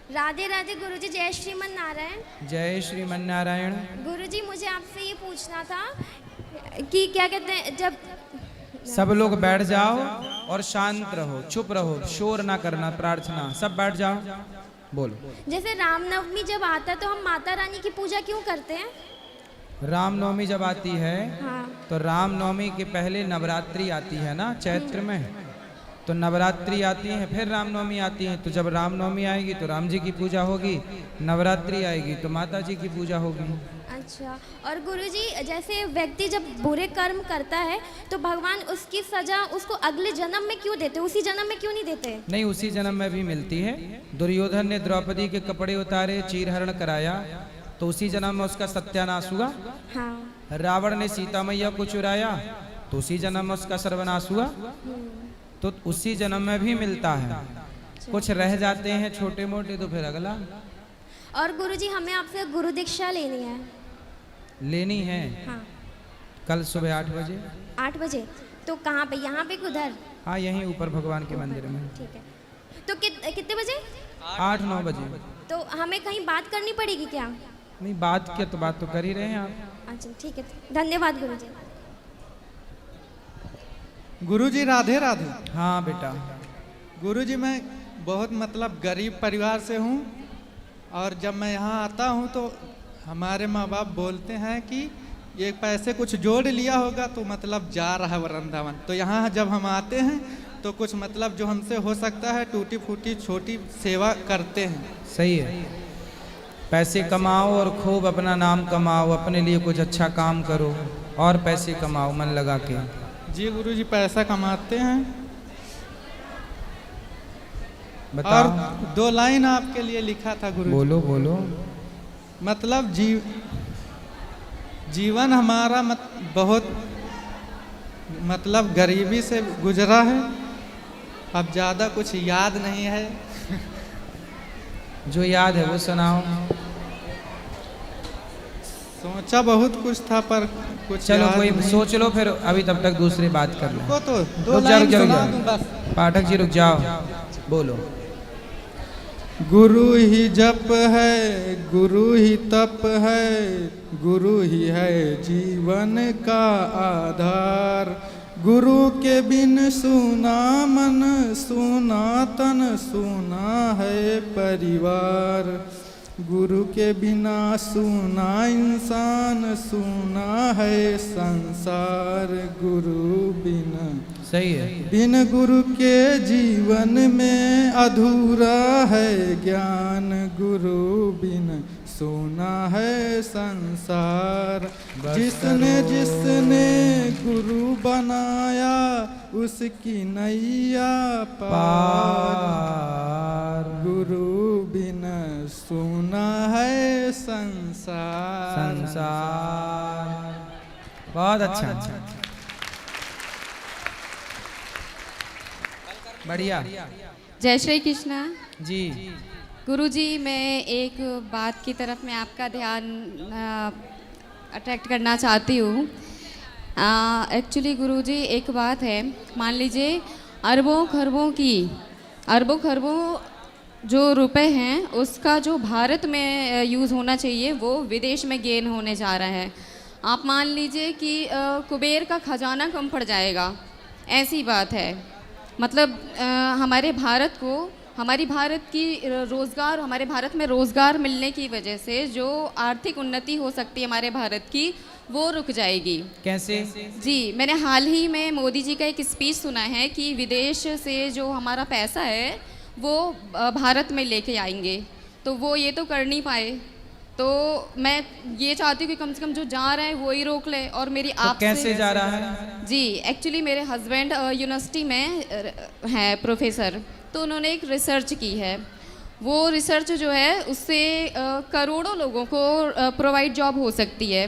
राधे राधे गुरुजी, जय श्रीमन नारायण। जय श्रीमन नारायण। गुरुजी मुझे आपसे ये पूछना था कि क्या कहते हैं, जब सब लोग बैठ जाओ और शांत रहो, चुप रहो, शोर ना करना, प्रार्थना, सब बैठ जाओ, बोलो। जैसे रामनवमी जब आता है तो हम माता रानी की पूजा क्यों करते हैं? रामनवमी जब आती है हाँ। तो रामनवमी के पहले नवरात्रि आती है ना, चैत्र में, तो नवरात्रि आती है, फिर रामनवमी आती है। तो जब रामनवमी आएगी तो राम जी की पूजा होगी, नवरात्रि आएगी तो माता जी की पूजा होगी। अच्छा, और गुरुजी जैसे व्यक्ति जब बुरे कर्म करता है तो भगवान उसकी सजा उसको अगले जन्म में क्यों देते, उसी जन्म में क्यों नहीं देते? नहीं, उसी जन्म में भी मिलती है। दुर्योधन ने द्रौपदी के कपड़े उतारे, चीरहरण कराया, तो उसी जन्म में उसका सत्यानाश हुआ। हाँ। रावण ने सीता मैया को चुराया तो उसी जन्म में उसका सर्वनाश हुआ। तो उसी जन्म में भी मिलता है, कुछ रह जाते हैं छोटे मोटे तो फिर अगला। और गुरुजी हमें आपसे गुरु दीक्षा लेनी है। लेनी है? हाँ। कल सुबह 8 बजे। 8 बजे? तो कहाँ पे, यहाँ पे किधर? हाँ, यहीं ऊपर भगवान के मंदिर में। ठीक है, तो कितने बजे? 8-9 बजे। तो हमें कहीं बात करनी पड़ेगी क्या? नहीं, बात की तो बात तो कर ही रहे हैं आप। अच्छा ठीक है, धन्यवाद गुरुजी। गुरुजी राधे राधे। हाँ बेटा। गुरुजी मैं बहुत मतलब गरीब परिवार से हूँ, और जब मैं यहाँ आता हूँ तो हमारे माँ बाप बोलते हैं कि ये पैसे कुछ जोड़ लिया होगा तो मतलब जा रहा है वृंदावन। तो यहाँ जब हम आते हैं तो कुछ मतलब जो हमसे हो सकता है टूटी फूटी छोटी सेवा करते हैं। सही है, पैसे कमाओ और खूब अपना नाम कमाओ, अपने लिए कुछ अच्छा काम करो और पैसे कमाओ मन लगा के। जी गुरुजी पैसा कमाते हैं। बताओ। और 2 लाइन आपके लिए लिखा था गुरुजी। बोलो बोलो। मतलब जीवन हमारा बहुत मतलब गरीबी से गुजरा है, अब ज़्यादा कुछ याद नहीं है। जो याद है वो सुनाओ। सोचा बहुत कुछ था पर कुछ चलो याद कोई नहीं। सोच लो, फिर अभी तब तक दूसरी बात कर लो। को तो 2 रुक लाइन जाओ, सुना दूं बस। पाठक जी रुक जाओ, बोलो। गुरु ही जप है, गुरु ही तप है, गुरु ही है जीवन का आधार। गुरु के बिन सूना मन, सूना तन, सूना है परिवार। गुरु के बिना सूना इंसान, सूना है संसार। गुरु बिना, सही है, बिन गुरु के जीवन में अधूरा है ज्ञान। गुरु बिन सूना है संसार। जिसने जिसने गुरु बनाया उसकी नैया पार। गुरु बिन सूना है संसार। संसार। बहुत अच्छा, बढ़िया। जय श्री कृष्णा जी। गुरुजी, मैं एक बात की तरफ मैं आपका ध्यान अट्रैक्ट करना चाहती हूँ। एक्चुअली गुरुजी एक बात है, मान लीजिए अरबों खरबों जो रुपए हैं उसका जो भारत में यूज़ होना चाहिए वो विदेश में गेन होने जा रहा है। आप मान लीजिए कि कुबेर का खजाना कम पड़ जाएगा, ऐसी बात है। मतलब हमारे भारत को, हमारी भारत की रोज़गार, हमारे भारत में रोज़गार मिलने की वजह से जो आर्थिक उन्नति हो सकती है हमारे भारत की, वो रुक जाएगी। कैसे? जी, मैंने हाल ही में मोदी जी का एक स्पीच सुना है कि विदेश से जो हमारा पैसा है वो भारत में लेके आएंगे, तो वो ये तो कर नहीं पाए। तो मैं ये चाहती हूँ कि कम से कम जो जा रहा है वो ही रोक ले। और मेरी तो आपसे कैसे जा रहा है? जी, एक्चुअली मेरे हस्बैंड यूनिवर्सिटी में हैं प्रोफेसर, तो उन्होंने एक रिसर्च की है। वो रिसर्च जो है उससे करोड़ों लोगों को प्रोवाइड जॉब हो सकती है,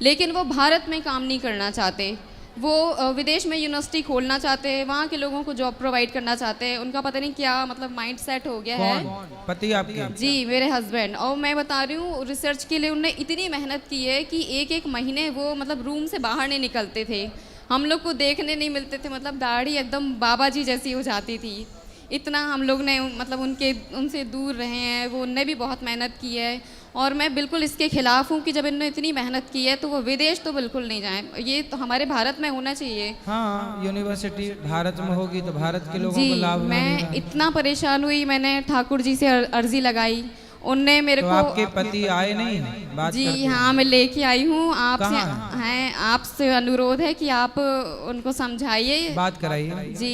लेकिन वो भारत में काम नहीं करना चाहते। वो विदेश में यूनिवर्सिटी खोलना चाहते हैं, वहाँ के लोगों को जॉब प्रोवाइड करना चाहते हैं। उनका पता नहीं क्या मतलब माइंड सेट हो गया है। पति आपके? जी, मेरे हस्बैंड। और मैं बता रही हूँ, रिसर्च के लिए उन्होंने इतनी मेहनत की है कि एक महीने वो मतलब रूम से बाहर नहीं निकलते थे। हम लोग को देखने नहीं मिलते थे, मतलब दाढ़ी एकदम बाबा जी जैसी हो जाती थी। इतना हम लोग ने मतलब उनसे दूर रहे हैं, वो उनने भी बहुत मेहनत की है। और मैं बिल्कुल इसके खिलाफ़ हूँ कि जब इन्होंने इतनी मेहनत की है तो वो विदेश तो बिल्कुल नहीं जाएं, ये तो हमारे भारत में होना चाहिए। हाँ, यूनिवर्सिटी भारत में होगी तो भारत के लोगों को जी, लाभ मैं मिलेगा। इतना परेशान हुई, मैंने ठाकुर जी से अर्जी लगाई, उनने मेरे तो को आपके पति आए नहीं बात जी करते? हाँ, मैं लेके आई हूँ। आपसे कहाँ हैं, आपसे अनुरोध है कि आप उनको समझाइए, बात कराइए। जी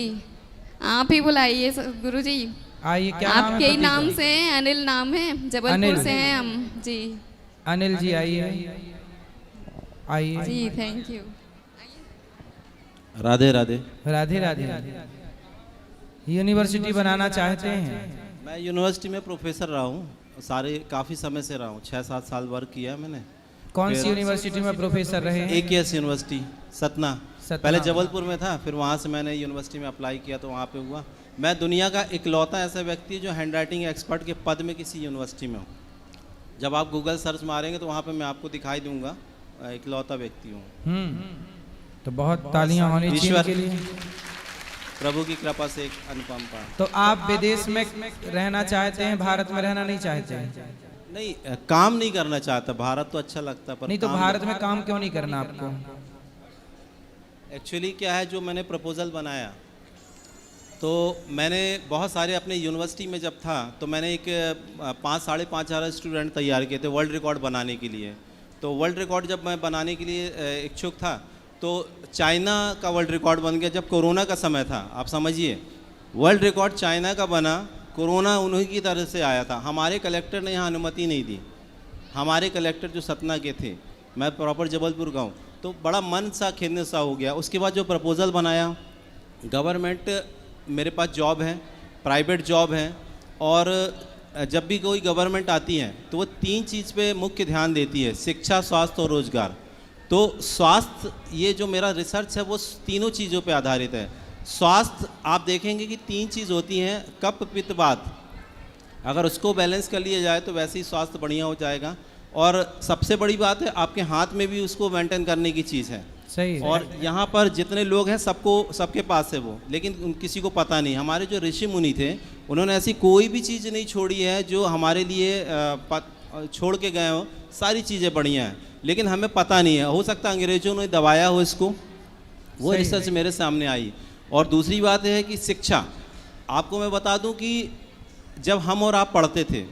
आप ही बुलाइए गुरु जी। आइए, क्या नाम है आपके ही पति नाम का? से हैं, अनिल नाम है, जबलपुर अनिल। से हैं हम जी। अनिल जी आइए, आइए। जी thank you. Radhe Radhe. Radhe Radhe. University बनाना चाहते हैं? मैं यूनिवर्सिटी में प्रोफेसर रहा हूँ, सारे काफ़ी समय से रहा हूँ, 6-7 साल वर्क किया है मैंने। कौन सी फिर यूनिवर्सिटी में प्रोफेसर रहे हैं? AKS university Satna. सतना। पहले जबलपुर में था, फिर वहाँ से मैंने यूनिवर्सिटी में अप्लाई किया तो वहाँ पे हुआ। मैं दुनिया का इकलौता ऐसा व्यक्ति जो हैंड राइटिंग एक्सपर्ट के पद में किसी यूनिवर्सिटी में हूँ। जब आप गूगल सर्च मारेंगे तो वहाँ पे मैं आपको दिखाई दूंगा, इकलौता व्यक्ति हूँ। तो बहुत तालियां होनी चाहिए ईश्वर के लिए। प्रभु की कृपा से एक अनुपम पा। तो आप विदेश में रहना चाहते हैं, भारत में रहना नहीं चाहते हैं? नहीं, काम नहीं करना चाहता, भारत तो अच्छा लगता पर नहीं तो काम भारत में काम क्यों नहीं करना आपको? एक्चुअली क्या है, जो मैंने प्रपोज़ल बनाया तो मैंने बहुत सारे अपने यूनिवर्सिटी में जब था तो मैंने एक 5-5,500 स्टूडेंट तैयार किए थे वर्ल्ड रिकॉर्ड बनाने के लिए। तो वर्ल्ड रिकॉर्ड जब मैं बनाने के लिए इच्छुक था तो चाइना का वर्ल्ड रिकॉर्ड बन गया जब कोरोना का समय था। आप समझिए, वर्ल्ड रिकॉर्ड चाइना का बना, कोरोना उन्हीं की तरफ से आया था। हमारे कलेक्टर ने यहाँ अनुमति नहीं दी। हमारे कलेक्टर जो सतना के थे, मैं प्रॉपर जबलपुर का हूँ, तो बड़ा मन सा खिन्न सा हो गया। उसके बाद जो प्रपोज़ल बनाया, गवर्नमेंट मेरे पास जॉब है, प्राइवेट जॉब है, और जब भी कोई गवर्नमेंट आती है तो वो 3 चीज़ पे मुख्य ध्यान देती है, शिक्षा, स्वास्थ्य और रोजगार। तो स्वास्थ्य, ये जो मेरा रिसर्च है वो तीनों चीज़ों पे आधारित है। स्वास्थ्य आप देखेंगे कि 3 चीज़ होती हैं, कफ, पित्त, वात। अगर उसको बैलेंस कर लिया जाए तो वैसे ही स्वास्थ्य बढ़िया हो जाएगा। और सबसे बड़ी बात है, आपके हाथ में भी उसको मेंटेन करने की चीज़ है। सही। और यहाँ पर जितने लोग हैं सबके पास है वो, लेकिन किसी को पता नहीं। हमारे जो ऋषि मुनि थे उन्होंने ऐसी कोई भी चीज़ नहीं छोड़ी है जो हमारे लिए छोड़ के गए हो। सारी चीज़ें बढ़िया हैं, लेकिन हमें पता नहीं है। हो सकता है अंग्रेजों ने दबाया हो इसको, वो रिसर्च मेरे सामने आई। और दूसरी बात है कि शिक्षा, आपको मैं बता दूं कि जब हम और आप पढ़ते थे,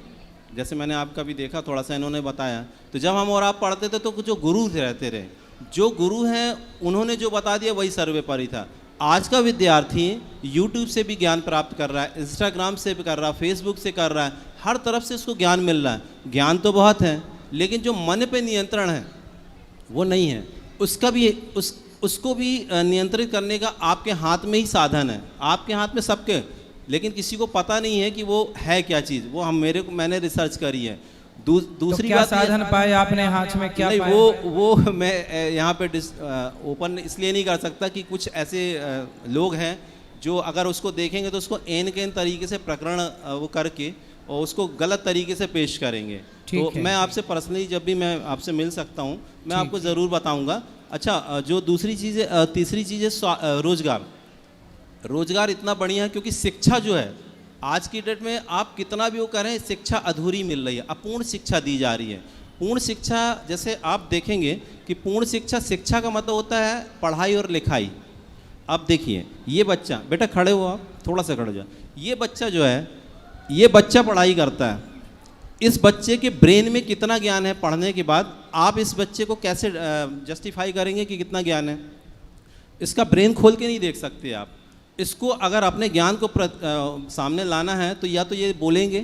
जैसे मैंने आपका भी देखा थोड़ा सा इन्होंने बताया, तो जब हम और आप पढ़ते थे तो जो गुरु रहते रहे, जो गुरु हैं उन्होंने जो बता दिया वही सर्वोपरि था। आज का विद्यार्थी YouTube से भी ज्ञान प्राप्त कर रहा है, Instagram से भी कर रहा है, Facebook से कर रहा है, हर तरफ से उसको ज्ञान मिल रहा है। ज्ञान तो बहुत है, लेकिन जो मन पे नियंत्रण है वो नहीं है। उसको भी नियंत्रित करने का आपके हाथ में ही साधन है, आपके हाथ में सबके, लेकिन किसी को पता नहीं है कि वो है क्या चीज़। वो मैंने रिसर्च करी है। दूसरी क्या बात साधन पाए आपने हाथ में, क्या नहीं, पाए? वो मैं यहाँ पे ओपन इसलिए नहीं कर सकता कि कुछ ऐसे लोग हैं जो अगर उसको देखेंगे तो उसको एन के एन तरीके से प्रकरण वो करके और उसको गलत तरीके से पेश करेंगे। तो मैं आपसे पर्सनली जब भी मैं आपसे मिल सकता हूँ मैं आपको ज़रूर बताऊँगा। अच्छा, जो दूसरी चीज़ है, तीसरी चीज़ है रोजगार। रोजगार इतना बढ़िया है क्योंकि शिक्षा जो है आज की डेट में आप कितना भी वो करें, शिक्षा अधूरी मिल रही है, अपूर्ण शिक्षा दी जा रही है। पूर्ण शिक्षा, जैसे आप देखेंगे कि पूर्ण शिक्षा का मतलब होता है पढ़ाई और लिखाई। अब देखिए, ये बच्चा, बेटा खड़े हो आप, थोड़ा सा खड़े हो जाओ। ये बच्चा जो है, ये बच्चा पढ़ाई करता है, इस बच्चे के ब्रेन में कितना ज्ञान है पढ़ने के बाद, आप इस बच्चे को कैसे जस्टिफाई करेंगे कि कितना ज्ञान है? इसका ब्रेन खोल के नहीं देख सकते आप। इसको अगर अपने ज्ञान को सामने लाना है तो या तो ये बोलेंगे,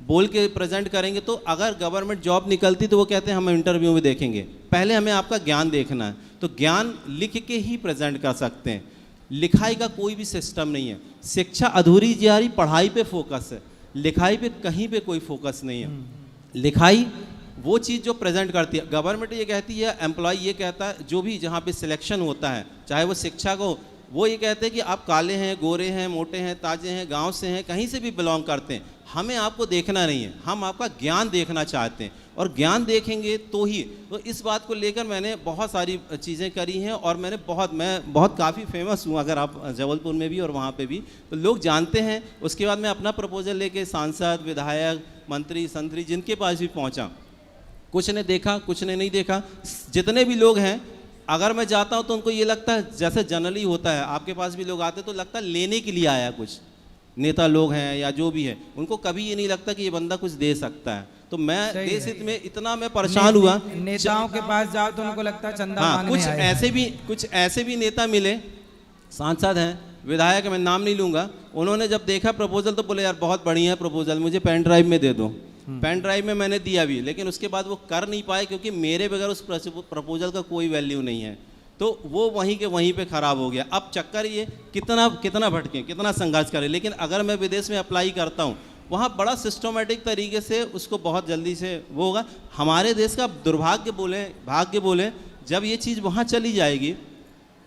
बोल के प्रेजेंट करेंगे। तो अगर गवर्नमेंट जॉब निकलती तो वो कहते हैं हम इंटरव्यू में देखेंगे, पहले हमें आपका ज्ञान देखना है। तो ज्ञान लिख के ही प्रेजेंट कर सकते हैं, लिखाई का कोई भी सिस्टम नहीं है। शिक्षा अधूरी जा रही, पढ़ाई पे फोकस है, लिखाई पे कहीं पे कोई फोकस नहीं है। लिखाई वो चीज़ जो प्रेजेंट करती है, गवर्नमेंट ये कहती है, एम्प्लॉय ये कहता है, जो भी जहाँ पे सिलेक्शन होता है, चाहे वो शिक्षा को वो ये कहते हैं कि आप काले हैं, गोरे हैं, मोटे हैं, ताजे हैं, गांव से हैं, कहीं से भी बिलोंग करते हैं, हमें आपको देखना नहीं है, हम आपका ज्ञान देखना चाहते हैं, और ज्ञान देखेंगे तो ही। तो इस बात को लेकर मैंने बहुत सारी चीज़ें करी हैं, और मैं बहुत काफ़ी फेमस हूँ, अगर आप जबलपुर में भी और वहाँ पे भी, तो लोग जानते हैं। उसके बाद मैं अपना प्रपोजल लेके सांसद, विधायक, मंत्री, संतरी, जिनके पास भी पहुँचा, कुछ ने देखा, कुछ ने नहीं देखा। जितने भी लोग हैं, अगर मैं जाता हूँ तो उनको ये लगता है, जैसे जनरली होता है, आपके पास भी लोग आते तो लगता है लेने के लिए आया, कुछ नेता लोग हैं या जो भी है, उनको कभी ये नहीं लगता कि ये बंदा कुछ दे सकता है। तो मैं देश हित में इतना मैं परेशान हुआ। नेताओं के पास जाओ तो उनको लगता है चंदा हाँ, मांगने आए हैं। कुछ ऐसे भी नेता मिले, सांसद हैं, विधायक, मैं नाम नहीं लूँगा, उन्होंने जब देखा प्रपोजल तो बोले यार बहुत बढ़िया है प्रपोजल, मुझे पेन ड्राइव में दे दो। पेन ड्राइव में मैंने दिया भी, लेकिन उसके बाद वो कर नहीं पाए, क्योंकि मेरे बगैर उस प्रपोजल का कोई वैल्यू नहीं है। तो वो वहीं के वहीं पे ख़राब हो गया। अब चक्कर ये कितना भटके, कितना संघर्ष करें, लेकिन अगर मैं विदेश में अप्लाई करता हूँ, वहाँ बड़ा सिस्टमेटिक तरीके से उसको बहुत जल्दी से वो होगा। हमारे देश का दुर्भाग्य बोले, भाग्य बोले, जब ये चीज़ वहाँ चली जाएगी,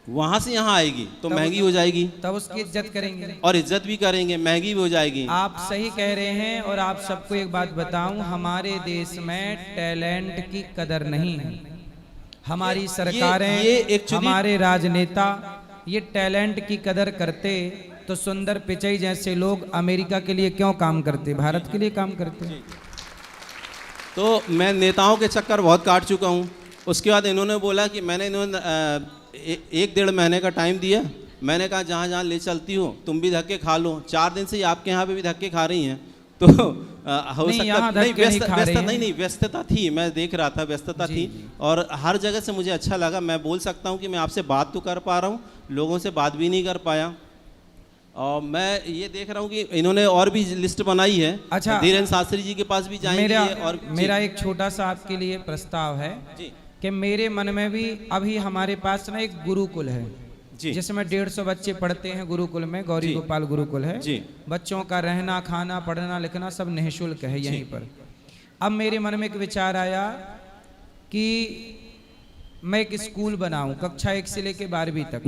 वहाँ से यहाँ आएगी तो महंगी हो जाएगी, तब उसकी इज्जत करेंगे और इज्जत भी करेंगे, महंगी भी हो जाएगी। आप सही कह रहे हैं। और आप सबको एक बात बताऊं, हमारे देश में टैलेंट की कदर नहीं है। हमारी सरकारें, ये actually- हमारे राजनेता ये टैलेंट की कदर करते तो सुंदर पिचई जैसे लोग अमेरिका के लिए क्यों काम करते, भारत के लिए काम करते। तो मैं नेताओं के चक्कर बहुत काट चुका हूँ। उसके बाद इन्होंने बोला कि इन्होंने 1-1.5 महीने का टाइम दिया। मैंने कहा जहाँ जहाँ ले चलती हो तुम भी धक्के खा लो। 4 दिन से आपके यहाँ पे भी धक्के खा रही हैं, तो हो सकता नहीं, व्यस्तता थी, मैं देख रहा था, व्यस्तता थी, और हर जगह से मुझे अच्छा लगा। मैं बोल सकता हूँ कि मैं आपसे बात तो कर पा रहा हूँ, लोगों से बात भी नहीं कर पाया। और मैं ये देख रहा हूँ कि इन्होंने और भी लिस्ट बनाई है। अच्छा, धीरेन्द्र शास्त्री जी के पास भी जाएंगे। और मेरा एक छोटा सा आपके लिए प्रस्ताव है कि मेरे मन में भी अभी हमारे पास ना एक गुरुकुल है जिसमें 150 बच्चे पढ़ते हैं। गुरुकुल में गौरी गोपाल गुरुकुल है। बच्चों का रहना, खाना, पढ़ना, लिखना सब निःशुल्क है यहीं पर। अब मेरे मन में एक विचार आया कि मैं एक स्कूल बनाऊं, कक्षा 1 से लेकर 12वीं तक,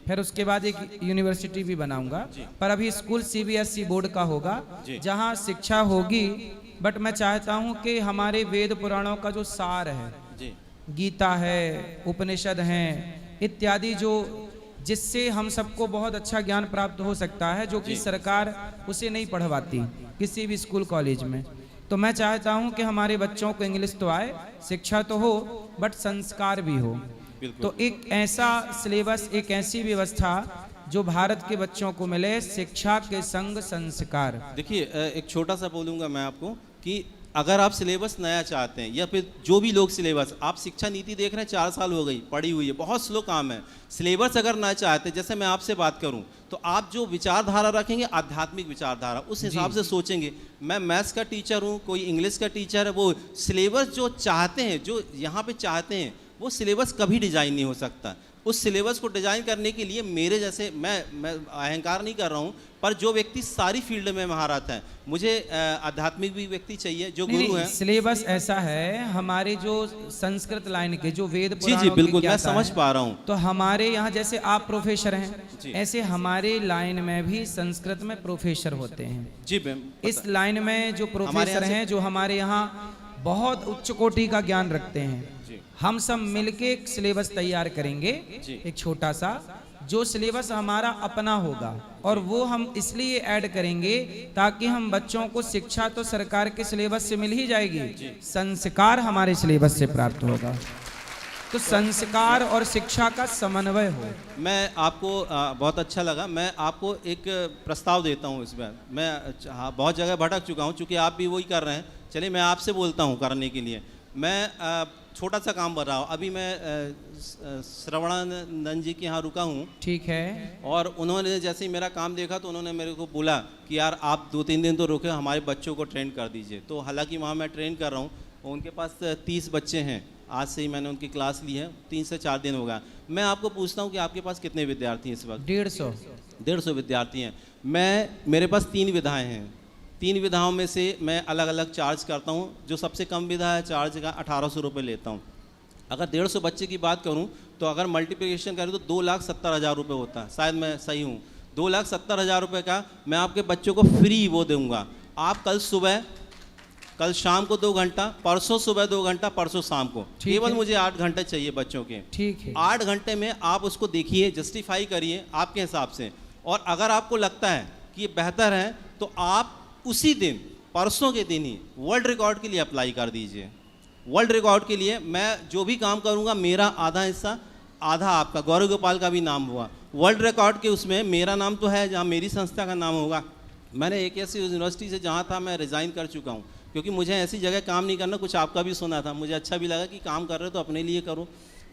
फिर उसके बाद एक यूनिवर्सिटी भी बनाऊंगा। पर अभी स्कूल CBSE बोर्ड का होगा, जहां शिक्षा होगी। बट मैं चाहता हूं कि हमारे वेद पुराणों का जो सार है, गीता है, उपनिषद हैं इत्यादि, जो जिससे हम सबको बहुत अच्छा ज्ञान प्राप्त हो सकता है, जो कि सरकार उसे नहीं पढ़वाती किसी भी स्कूल कॉलेज में। तो मैं चाहता हूं कि हमारे बच्चों को इंग्लिश तो आए, शिक्षा तो हो, बट संस्कार भी हो। तो एक ऐसा सिलेबस, एक ऐसी व्यवस्था जो भारत के बच्चों को मिले, शिक्षा के संग संस्कार। देखिए, एक छोटा सा बोलूँगा मैं आपको कि अगर आप सिलेबस नया चाहते हैं, या फिर जो भी लोग सिलेबस, आप शिक्षा नीति देख रहे हैं 4 साल हो गई पड़ी हुई है, बहुत स्लो काम है। सिलेबस अगर ना चाहते, जैसे मैं आपसे बात करूं, तो आप जो विचारधारा रखेंगे, आध्यात्मिक विचारधारा, उस हिसाब से सोचेंगे। मैं मैथ्स का टीचर हूं, कोई इंग्लिश का टीचर है, वो सिलेबस जो चाहते हैं, जो यहाँ पे चाहते हैं, वो सिलेबस कभी डिजाइन नहीं हो सकता। उस सिलेबस को डिजाइन करने के लिए मेरे जैसे, मैं अहंकार नहीं कर रहा हूँ, पर जो व्यक्ति सारी फील्ड में महारत है, मुझे आध्यात्मिक भी व्यक्ति चाहिए जो गुरु हैं। सिलेबस ऐसा है, हमारे जो संस्कृत लाइन के जो वेद पुराणों जी बिल्कुल, मैं समझ पा रहा हूँ। तो हमारे यहाँ जैसे आप प्रोफेसर हैं, ऐसे हमारे लाइन में भी संस्कृत में प्रोफेसर होते हैं। जी, इस लाइन में जो प्रोफेसर हैं, जो हमारे यहाँ बहुत उच्च कोटि का ज्ञान रखते हैं, हम सब मिलके एक सिलेबस तैयार करेंगे, एक छोटा सा, जो सिलेबस हमारा अपना होगा। और वो हम इसलिए ऐड करेंगे ताकि हम बच्चों को शिक्षा तो सरकार के सिलेबस से मिल ही जाएगी, संस्कार हमारे सिलेबस से प्राप्त होगा। तो संस्कार और शिक्षा का समन्वय हो। मैं आपको बहुत अच्छा लगा। मैं आपको एक प्रस्ताव देता हूँ इस बार। मैं बहुत जगह भटक चुका हूँ, चूँकि आप भी वही कर रहे हैं। चलिए मैं आपसे बोलता हूँ करने के लिए। मैं छोटा सा काम कर रहा हूँ। अभी मैं श्रवणानंद जी के यहाँ रुका हूँ। ठीक है। और उन्होंने जैसे ही मेरा काम देखा तो उन्होंने मेरे को बोला कि यार आप 2-3 दिन तो रुके, हमारे बच्चों को ट्रेन कर दीजिए। तो हालांकि वहाँ मैं ट्रेन कर रहा हूँ। उनके पास 30 बच्चे हैं। आज से ही मैंने उनकी क्लास ली है, 3 से 4 दिन होगा। मैं आपको पूछता हूँ कि आपके पास कितने विद्यार्थी हैं इस वक्त? 150 विद्यार्थी हैं। मेरे पास 3 विधाएँ हैं। 3 विधाओं में से मैं अलग अलग चार्ज करता हूँ। जो सबसे कम विधा है, चार्ज का 1800 रुपये लेता हूँ। अगर 150 बच्चे की बात करूँ तो अगर मल्टीप्लिकेशन करें तो 2,70,000 रुपये होता है, शायद मैं सही हूँ। 2,70,000 रुपये का मैं आपके बच्चों को फ्री वो दूंगा। आप कल शाम को 2 घंटा, परसों सुबह 2 घंटा, परसों शाम को, केवल मुझे 8 घंटे चाहिए बच्चों के। ठीक है। 8 घंटे में आप उसको देखिए, जस्टिफाई करिए आपके हिसाब से, और अगर आपको लगता है कि ये बेहतर है तो आप उसी दिन, परसों के दिन ही वर्ल्ड रिकॉर्ड के लिए अप्लाई कर दीजिए। वर्ल्ड रिकॉर्ड के लिए मैं जो भी काम करूँगा, मेरा आधा हिस्सा, आधा आपका, गौरव गोपाल का भी नाम हुआ वर्ल्ड रिकॉर्ड के, उसमें मेरा नाम तो है, जहाँ मेरी संस्था का नाम होगा। मैंने एक ऐसी यूनिवर्सिटी से जहाँ था मैं रिज़ाइन कर चुका हूँ, क्योंकि मुझे ऐसी जगह काम नहीं करना। कुछ आपका भी सुना था, मुझे अच्छा भी लगा कि काम कर रहे हो तो अपने लिए करो,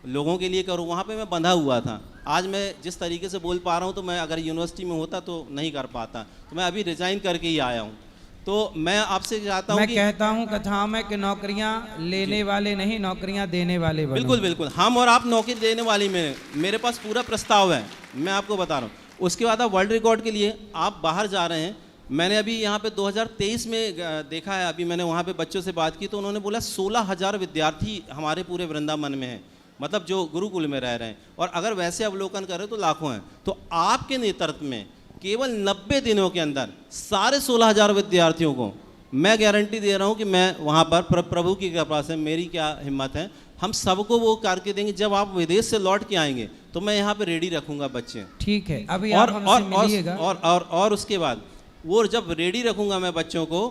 लोगों के लिए करो। वहाँ पे मैं बंधा हुआ था। आज मैं जिस तरीके से बोल पा रहा हूँ, तो मैं अगर यूनिवर्सिटी में होता तो नहीं कर पाता। तो मैं अभी रिज़ाइन करके ही आया हूँ। तो मैं आपसे चाहता हूँ मैं कि कहता हूँ कथाओं में कि नौकरियाँ लेने वाले नहीं, नौकरियाँ देने वाले बनो। बिल्कुल बिल्कुल, हम और आप नौकरी देने वाली में, मेरे पास पूरा प्रस्ताव है, मैं आपको बता रहा हूँ। उसके बाद आप वर्ल्ड रिकॉर्ड के लिए आप बाहर जा रहे हैं। मैंने अभी यहाँ पे 2023 में देखा है, अभी मैंने वहाँ पे बच्चों से बात की तो उन्होंने बोला 16,000 विद्यार्थी हमारे पूरे वृंदावन में हैं, मतलब जो गुरुकुल में रह रहे हैं, और अगर वैसे अवलोकन करें तो लाखों हैं। तो आपके नेतृत्व में केवल 90 दिनों के अंदर साढ़े 16,000 विद्यार्थियों को मैं गारंटी दे रहा हूँ कि मैं वहाँ पर प्रभु की कृपा से, मेरी क्या हिम्मत है, हम सबको वो करके देंगे। जब आप विदेश से लौट के आएंगे तो मैं यहाँ पे रेडी रखूँगा बच्चे। ठीक है, अभी और आप हमसे मिलिएगा। और उसके बाद वो जब रेडी रखूँगा मैं बच्चों को,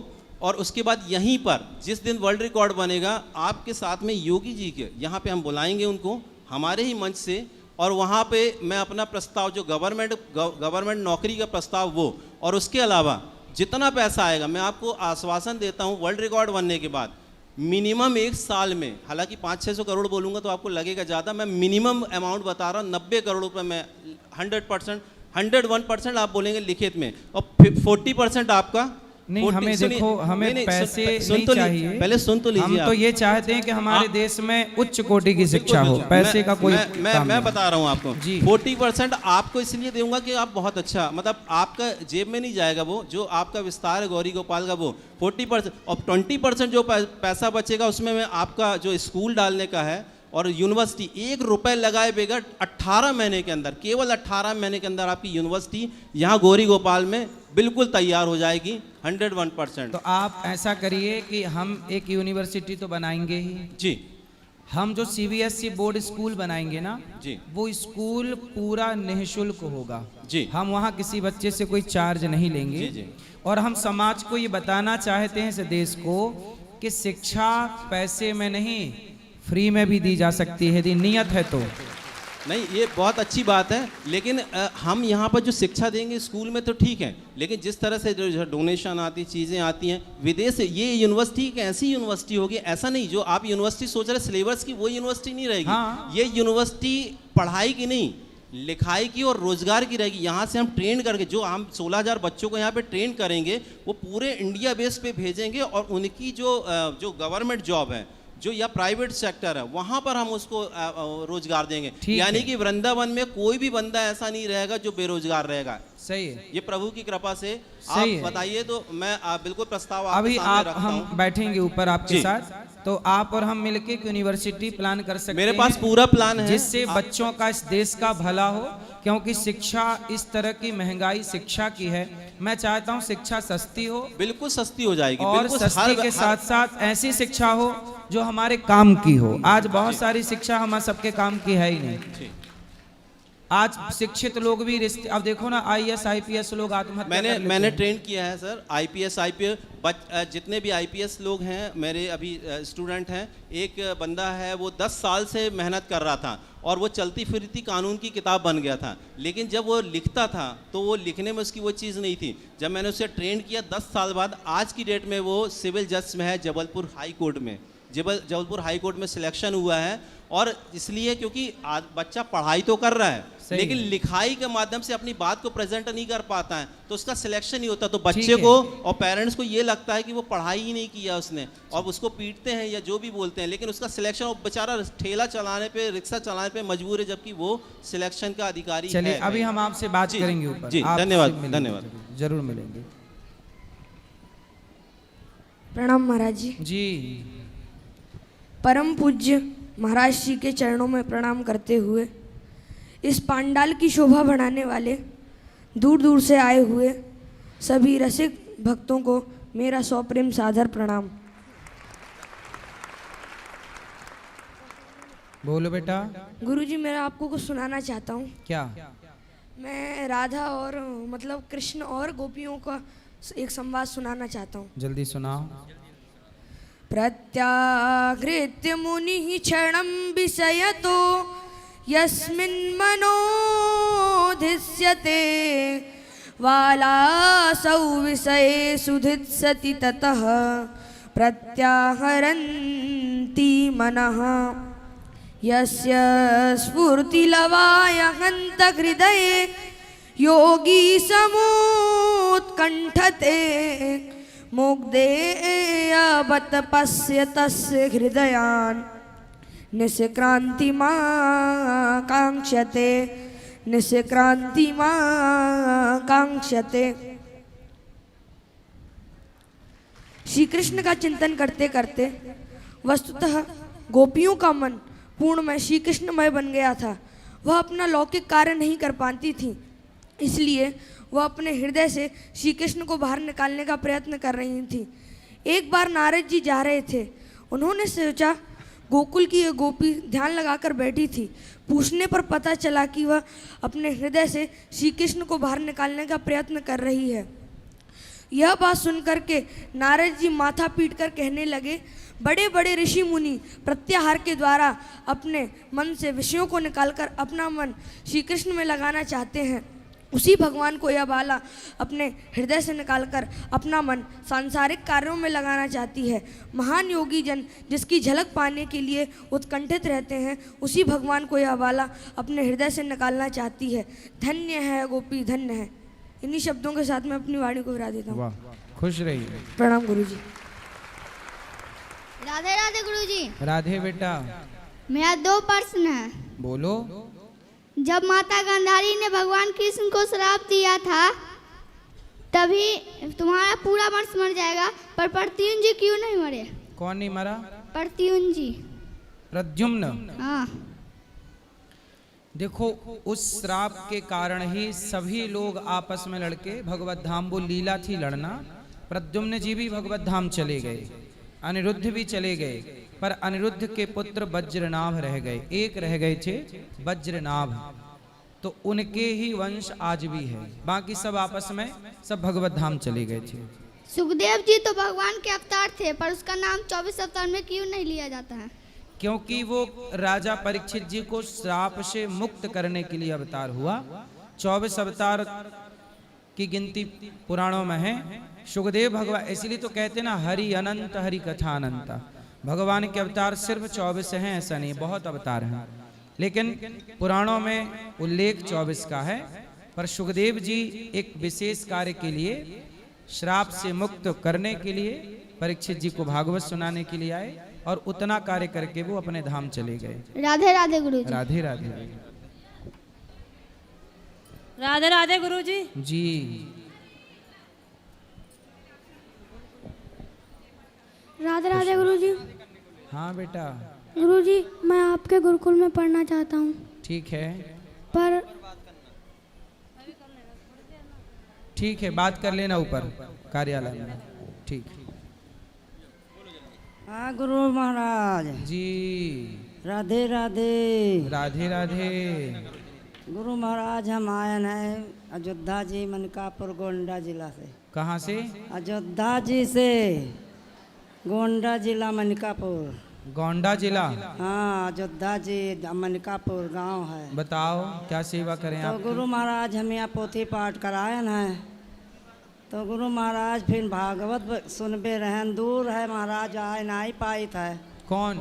और उसके बाद यहीं पर जिस दिन वर्ल्ड रिकॉर्ड बनेगा, आपके साथ में योगी जी के यहाँ पे हम बुलाएंगे उनको हमारे ही मंच से, और वहाँ पे मैं अपना प्रस्ताव, जो गवर्नमेंट नौकरी का प्रस्ताव, वो, और उसके अलावा जितना पैसा आएगा, मैं आपको आश्वासन देता हूँ, वर्ल्ड रिकॉर्ड बनने के बाद मिनिमम 1 साल में, हालांकि 500-600 करोड़ बोलूँगा तो आपको लगेगा ज़्यादा, मैं मिनिमम अमाउंट बता रहा हूँ, 90 करोड़ रुपये मैं 100%, 101% आप बोलेंगे लिखित में, और 40% आपका। नहीं, हमें देखो, हमें पैसे नहीं चाहिए, पहले सुन तो लीजिए। हम तो ये चाहते हैं कि हमारे देश में उच्च कोटि की शिक्षा हो, पैसे का कोई मैं बता रहा हूँ आपको जी। 40% आपको इसलिए दूंगा कि आप बहुत अच्छा, मतलब आपका जेब में नहीं जाएगा वो, जो आपका विस्तार है गौरी गोपाल का, वो 40%, और 20% जो पैसा बचेगा उसमें मैं आपका जो स्कूल डालने का है और यूनिवर्सिटी, 1 रुपए लगाए बगैर 18 महीने के अंदर, केवल 18 महीने के अंदर आपकी यूनिवर्सिटी यहाँ गौरी गोपाल में बिल्कुल तैयार हो जाएगी 101%। तो आप ऐसा करिए कि हम एक यूनिवर्सिटी तो बनाएंगे ही जी। हम जो CBSE बोर्ड स्कूल बनाएंगे ना जी, वो स्कूल पूरा निःशुल्क होगा जी। हम वहाँ किसी बच्चे से कोई चार्ज नहीं लेंगे जी, जी। और हम समाज को ये बताना चाहते हैं, इस देश को, कि शिक्षा पैसे में नहीं, फ्री में भी दी जा सकती है, यदि नियत है तो। नहीं, ये बहुत अच्छी बात है, लेकिन हम यहाँ पर जो शिक्षा देंगे स्कूल में तो ठीक है, लेकिन जिस तरह से जो डोनेशन आती, चीज़ें आती हैं विदेश से, ये यूनिवर्सिटी एक ऐसी यूनिवर्सिटी होगी, ऐसा नहीं जो आप यूनिवर्सिटी सोच रहे सिलेबस की, वो यूनिवर्सिटी नहीं रहेगी। हाँ। ये यूनिवर्सिटी पढ़ाई की नहीं, लिखाई की और रोजगार की रहेगी। यहाँ से हम ट्रेन करके, जो हम 16,000 बच्चों को यहाँ पे ट्रेन करेंगे, वो पूरे इंडिया बेस पे भेजेंगे, और उनकी जो गवर्नमेंट जॉब है, जो या प्राइवेट सेक्टर है, वहाँ पर हम उसको रोजगार देंगे। यानी कि वृंदावन में कोई भी बंदा ऐसा नहीं रहेगा जो बेरोजगार रहेगा। सही है, ये प्रभु की कृपा से। आप सही है। बताइए तो मैं बिल्कुल प्रस्ताव आपके अभी सामने आप रखता हम हूं। बैठेंगे ऊपर आपके जी। साथ, तो आप और हम मिलके एक यूनिवर्सिटी प्लान कर सकते हैं। मेरे पास पूरा प्लान है, जिससे बच्चों का, इस देश का भला हो, क्योंकि शिक्षा, इस तरह की महंगाई शिक्षा की है, मैं चाहता हूँ शिक्षा सस्ती हो, बिल्कुल सस्ती हो जाएगी, और बिल्कुल सस्ती के साथ साथ ऐसी शिक्षा हो जो हमारे काम की हो। आज बहुत सारी शिक्षा हमारे सबके काम की है ही नहीं। आज शिक्षित लोग भी रिश्ते, अब देखो ना, IAS IPS लोग आत्महत्या कर लेते मैंने हैं। ट्रेन किया है सर, IPS जितने भी IPS लोग हैं मेरे अभी स्टूडेंट हैं, एक बंदा है वो 10 साल से मेहनत कर रहा था और वो चलती फिरती कानून की किताब बन गया था, लेकिन जब वो लिखता था तो वो लिखने में उसकी वो चीज़ नहीं थी। जब मैंने उसे ट्रेन किया 10 साल बाद, आज की डेट में वो सिविल जज में है, जबलपुर हाई कोर्ट में, जबलपुर हाई कोर्ट में सिलेक्शन हुआ है। और इसलिए क्योंकि बच्चा पढ़ाई तो कर रहा है, लेकिन लिखाई के माध्यम से अपनी बात को प्रेजेंट नहीं कर पाता है, तो उसका सिलेक्शन नहीं होता। तो बच्चे को और पेरेंट्स को ये लगता है कि वो पढ़ाई ही नहीं किया उसने, और उसको पीटते हैं या जो भी बोलते हैं, लेकिन उसका सिलेक्शन, वो बेचारा ठेला चलाने पे, रिक्शा चलाने पे मजबूर है, जबकि वो सिलेक्शन का अधिकारी है। चलिए, अभी हम आपसे बात करेंगे ऊपर। जी, धन्यवाद, धन्यवाद, जरूर मिलेंगे। प्रणाम महाराज जी। जी। परम पूज्य महाराज श्री के चरणों में प्रणाम करते हुए इस पांडाल की शोभा बढ़ाने वाले दूर दूर से आए हुए सभी रसिक भक्तों को मेरा सप्रेम सादर प्रणाम। बोलो बेटा। गुरुजी, मेरा आपको कुछ सुनाना चाहता हूँ। क्या? मैं राधा और मतलब कृष्ण और गोपियों का एक संवाद सुनाना चाहता हूँ। जल्दी सुनाओ। प्रत्यागृत्य मुनिः क्षणं विषयतो यस्मिन् मनोधिष्यते वालासौ विषये सुधित्सति ततः प्रत्याहरन्ति मनः यस्य स्फूर्तिलवाय हन्त हृदये योगी समुत्कण्ठते मुग्धेयवत् पश्य तस्य हृदयान् निष्क्रान्तिमा काङ्क्षते निष्क्रान्तिमा काङ्क्षते। श्री कृष्ण का चिंतन करते करते वस्तुतः गोपियों का मन पूर्णमय श्री कृष्णमय बन गया था। वह अपना लौकिक कार्य नहीं कर पाती थी, इसलिए वह अपने हृदय से श्री कृष्ण को बाहर निकालने का प्रयत्न कर रही थी। एक बार नारद जी जा रहे थे। उन्होंने सोचा गोकुल की यह गोपी ध्यान लगाकर बैठी थी। पूछने पर पता चला कि वह अपने हृदय से श्री कृष्ण को बाहर निकालने का प्रयत्न कर रही है। यह बात सुनकर के नारद जी माथा पीटकर कहने लगे, बड़े बड़े ऋषि मुनि प्रत्याहार के द्वारा अपने मन से विषयों को निकालकर अपना मन श्री कृष्ण में लगाना चाहते हैं। उसी भगवान को यह बाला अपने हृदय से निकालकर अपना मन सांसारिक कार्यों में लगाना चाहती है। महान योगी जन जिसकी झलक पाने के लिए उत्कंठित रहते हैं, उसी भगवान को यह बाला अपने हृदय से निकालना चाहती है। धन्य है गोपी, धन्य है। इन्हीं शब्दों के साथ मैं अपनी वाणी को विरा देता हूँ। वाह, खुश रहिए। प्रणाम गुरुजी। राधे राधे गुरुजी। राधे बेटा। मेरा 2 प्रश्न है। बोलो। जब माता गांधारी ने भगवान कृष्ण को श्राप दिया था तभी तुम्हारा पूरा वंश मर जाएगा, पर प्रद्युम्न जी क्यों नहीं मरे? कौन नहीं मरा? प्रद्युम्न जी। प्रद्युम्न। हाँ। देखो, उस श्राप के कारण ही सभी लोग आपस में लड़के भगवत धाम, वो लीला थी लड़ना। प्रद्युम्न जी भी भगवत धाम चले गए, अनिरुद्ध भी चले गए, पर अनिरुद्ध के पुत्र वज्रनाभ रह गए। एक रह गए थे वज्रनाभ, तो उनके ही वंश आज भी है। बाकी सब आपस में सब भगवत धाम चले गए थे। सुखदेव जी तो भगवान के अवतार थे, पर उसका नाम 24 अवतार में क्यों नहीं लिया जाता है? क्योंकि वो राजा परीक्षित जी को श्राप से मुक्त करने के लिए अवतार हुआ। 24 अवतार की गिनती पुराणों में है। सुखदेव भगवान, इसलिए तो कहते ना हरि अनंत हरि कथा अनंत। भगवान के अवतार सिर्फ 24 हैं ऐसा नहीं, बहुत अवतार हैं, लेकिन पुराणों में उल्लेख 24 का है। पर सुखदेव जी एक विशेष कार्य के लिए, श्राप से मुक्त करने के लिए परीक्षित जी को भागवत सुनाने के लिए आए, और उतना कार्य करके वो अपने धाम चले गए। राधे राधे गुरु जी। राधे राधे। राधे राधे गुरु जी। जी। राधे राधे गुरुजी। हाँ बेटा। गुरुजी, मैं आपके गुरुकुल में पढ़ना चाहता हूँ। ठीक है, पर ठीक है, बात कर लेना ऊपर कार्यालय में। ठीक। हाँ गुरु महाराज जी। राधे राधे। राधे राधे। गुरु महाराज हम आए हैं अयोध्या जी, मनकापुर गोंडा जिला से। कहाँ से? अयोध्या जी से, गोंडा जिला मनकापुर। गोंडा जिला? हाँ, अयोध्या जी मनकापुर गांव है। बताओ क्या सेवा करें तो आप? गुरु महाराज हम यहाँ पोथी पाठ कराए हैं, तो गुरु महाराज फिर भागवत सुनबे रहन। दूर है महाराज, आए ना ही पाई था। कौन?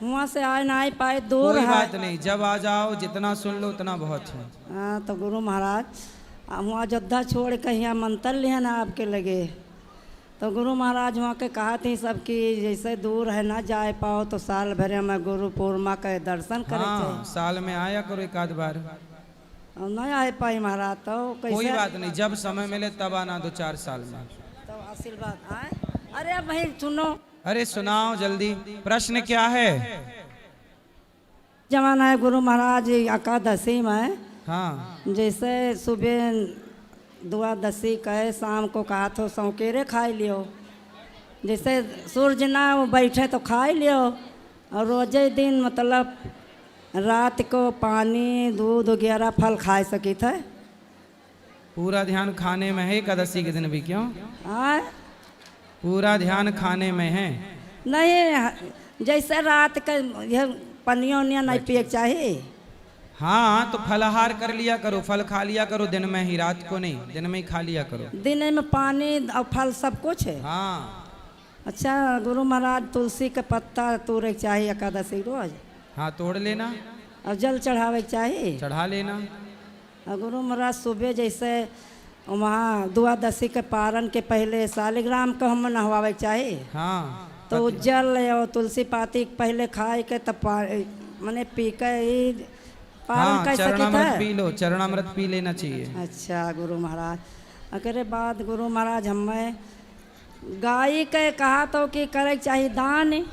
वहाँ से आए ना ही पाए, दूर कोई है। बात नहीं, जब आ जाओ जितना सुन लो उतना बहुत है। हाँ, तो गुरु महाराज वहाँ अयोध्या छोड़ के यहाँ मंतर लिया ना आपके लगे, तो गुरु महाराज वहाँ के कहा थी सबकी जैसे दूर है ना जा पाओ, तो साल भर में गुरु पूर्णिमा के दर्शन करे। हाँ, साल में आया करो एक आध बार। नहीं आ पाई महाराज, तो कैसे? कोई बात नहीं, जब समय मिले तब आना 2-4 साल में। तो आशीर्वाद आए। अरे भाई सुनो। अरे सुनाओ जल्दी, प्रश्न क्या है? जमाना है गुरु महाराज एकादशी में, हाँ जैसे सुबह द्वादशी कहे शाम को कहा तो सौकेरे खा लियो, जैसे सूर्य ना बैठे तो खा लियो, और रोजे दिन मतलब रात को पानी दूध वगैरह फल खा सकी थे। पूरा ध्यान खाने में है एकादशी के दिन भी, क्यों? हाँ पूरा ध्यान खाने में है? नहीं, जैसे रात का यह पनिया उनिया नहीं पिए के चाहिए। हाँ तो फलाहार कर लिया करो, फल खा लिया करो दिन में ही, रात को नहीं, दिन में ही खा लिया करो। दिन में पानी और फल सब कुछ है। हाँ अच्छा गुरु महाराज तुलसी का पत्ता तोड़े के चाहिए एकादशी रोज, हाँ तोड़ लेना और जल चढ़ावे के चाहिए, चढ़ा लेना। और गुरु महाराज सुबह जैसे वहाँ द्वादशी के पारण के पहले शालिग्राम को हम नहवावे के चाहिए। हाँ तो जल और तुलसी पाती पहले खाए के तब मैंने पी के ही पारण हाँ कर चरणामृत सके पी लो, चरणामृत पी लेना चाहिए। अच्छा गुरु महाराज, अकरे बाद गुरु महाराज हमें गाय के कहा तो कि करे चाहिए दान,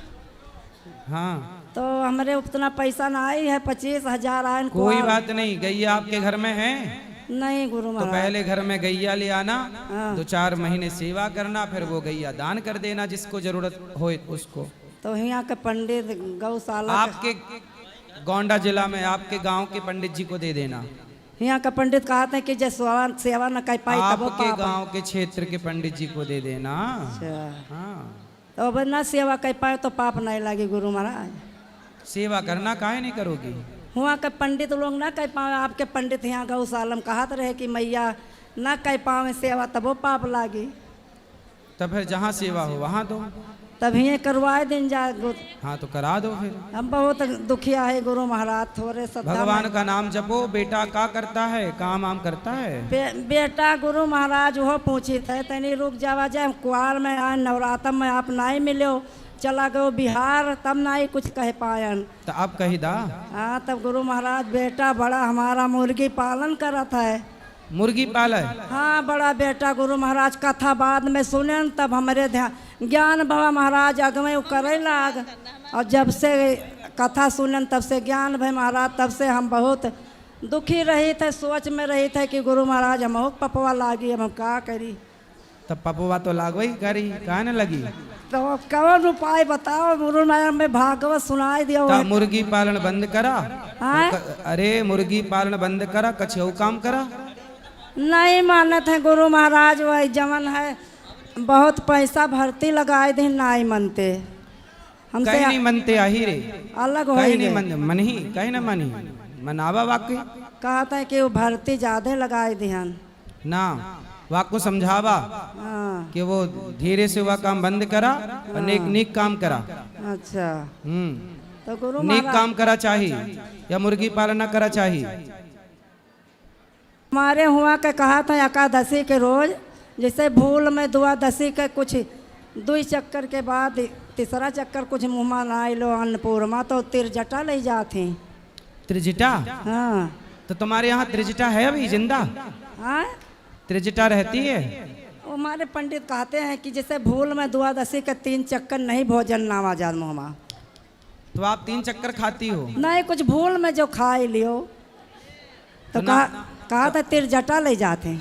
हाँ तो हमारे उतना पैसा ना आई है, 25,000 आए। कोई बात नहीं, गैया आपके घर में है? नहीं गुरु तो महाराज। पहले घर में गैया ले आना, हाँ। 2-4 महीने सेवा करना, फिर वो गैया दान कर देना जिसको जरूरत हो उसको। तो यहाँ के पंडित गौशाला आपके गोंडा जिला में आपके गांव के पंडित जी को दे देना। यहाँ का पंडित कहते हैं कि जैसे सेवा न कर पाई तब वो आपके पाप। गांव के क्षेत्र के पंडित जी को दे देना। अच्छा, हाँ तो अब न सेवा कर पाए तो पाप नहीं लगे गुरु महाराज। सेवा करना काहे नहीं करोगी? वहाँ के पंडित लोग ना कह पाए, आपके पंडित यहाँ गौशाला में कहते रहे कि मैया न कह पावे सेवा तब वो पाप लागी, तब फिर जहाँ सेवा हो वहाँ दो। तब ये करवाए दिन जा। हाँ तो करा दो फिर। हम बहुत दुखिया है गुरु महाराज, थोड़े सदा भगवान का नाम जपो। बेटा का करता है, काम आम करता है? बेटा गुरु महाराज वो पूछी थे तनी रुक जावा जाए, कुआर में आए नवरात्र में आप नहीं मिलो, चला गयो बिहार, तब नहीं कुछ कह पायन। तो अब कही दा। हाँ तब गुरु महाराज बेटा बड़ा हमारा मुर्गी पालन करत है। मुर्गी पाले? हाँ बड़ा बेटा गुरु महाराज कथा बाद में सुने तब हमारे ध्यान ज्ञान बाबा महाराज अगमे करे लाग, और जब से कथा सुनन तब से ज्ञान भाई महाराज, तब से हम बहुत दुखी रही थे, सोच में रही थे कि गुरु महाराज हम पपवा लागी, हम का करी। तब पपवा तो लागो ही करी, कहा न लगी? तो कौन उपाय बताओ गुरु महाराज, में भागवत सुनाई दिया। तो मुर्गी पालन बंद करा। हाँ? अरे मुर्गी पालन बंद करा, कछऊ काम करा। नहीं मानत है गुरु महाराज, वही जमन है बहुत पैसा भर्ती लगाए थे, नहीं मनते हमसे। कहीं नहीं मनते आही रे, अलग हो कहीं नहीं मन ही, कहीं ना मनी मनावा वाक्य। कहता है कि वो भर्ती ज्यादा लगाए ध्यान ना, वाक्य समझावा हाँ। कि वो धीरे से वह काम बंद करा और नेक नेक काम करा। अच्छा तो गुरु नेक महाराज काम करा चाहिए या मुर्गी पालन करा चाहिए। हमारे हुआ के कहा था एकादशी के रोज, जैसे भूल में द्वादशी के कुछ 2 चक्कर के बाद तीसरा चक्कर कुछ मुँह लाई लो अन्नपूर्णा, तो तिरजटा ले जाते। त्रिजटा? हाँ तो तुम्हारे यहाँ त्रिजटा है अभी जिंदा? हाँ त्रिजटा रहती है? वो हमारे पंडित कहते हैं कि जैसे भूल में द्वादशी के 3 चक्कर नहीं भोजन नावा जात मुँह। तो आप 3 चक्कर खाती हो? नहीं कुछ भूल में जो खा ही लियो, तो कहा था तिरजटा ले जाते हैं।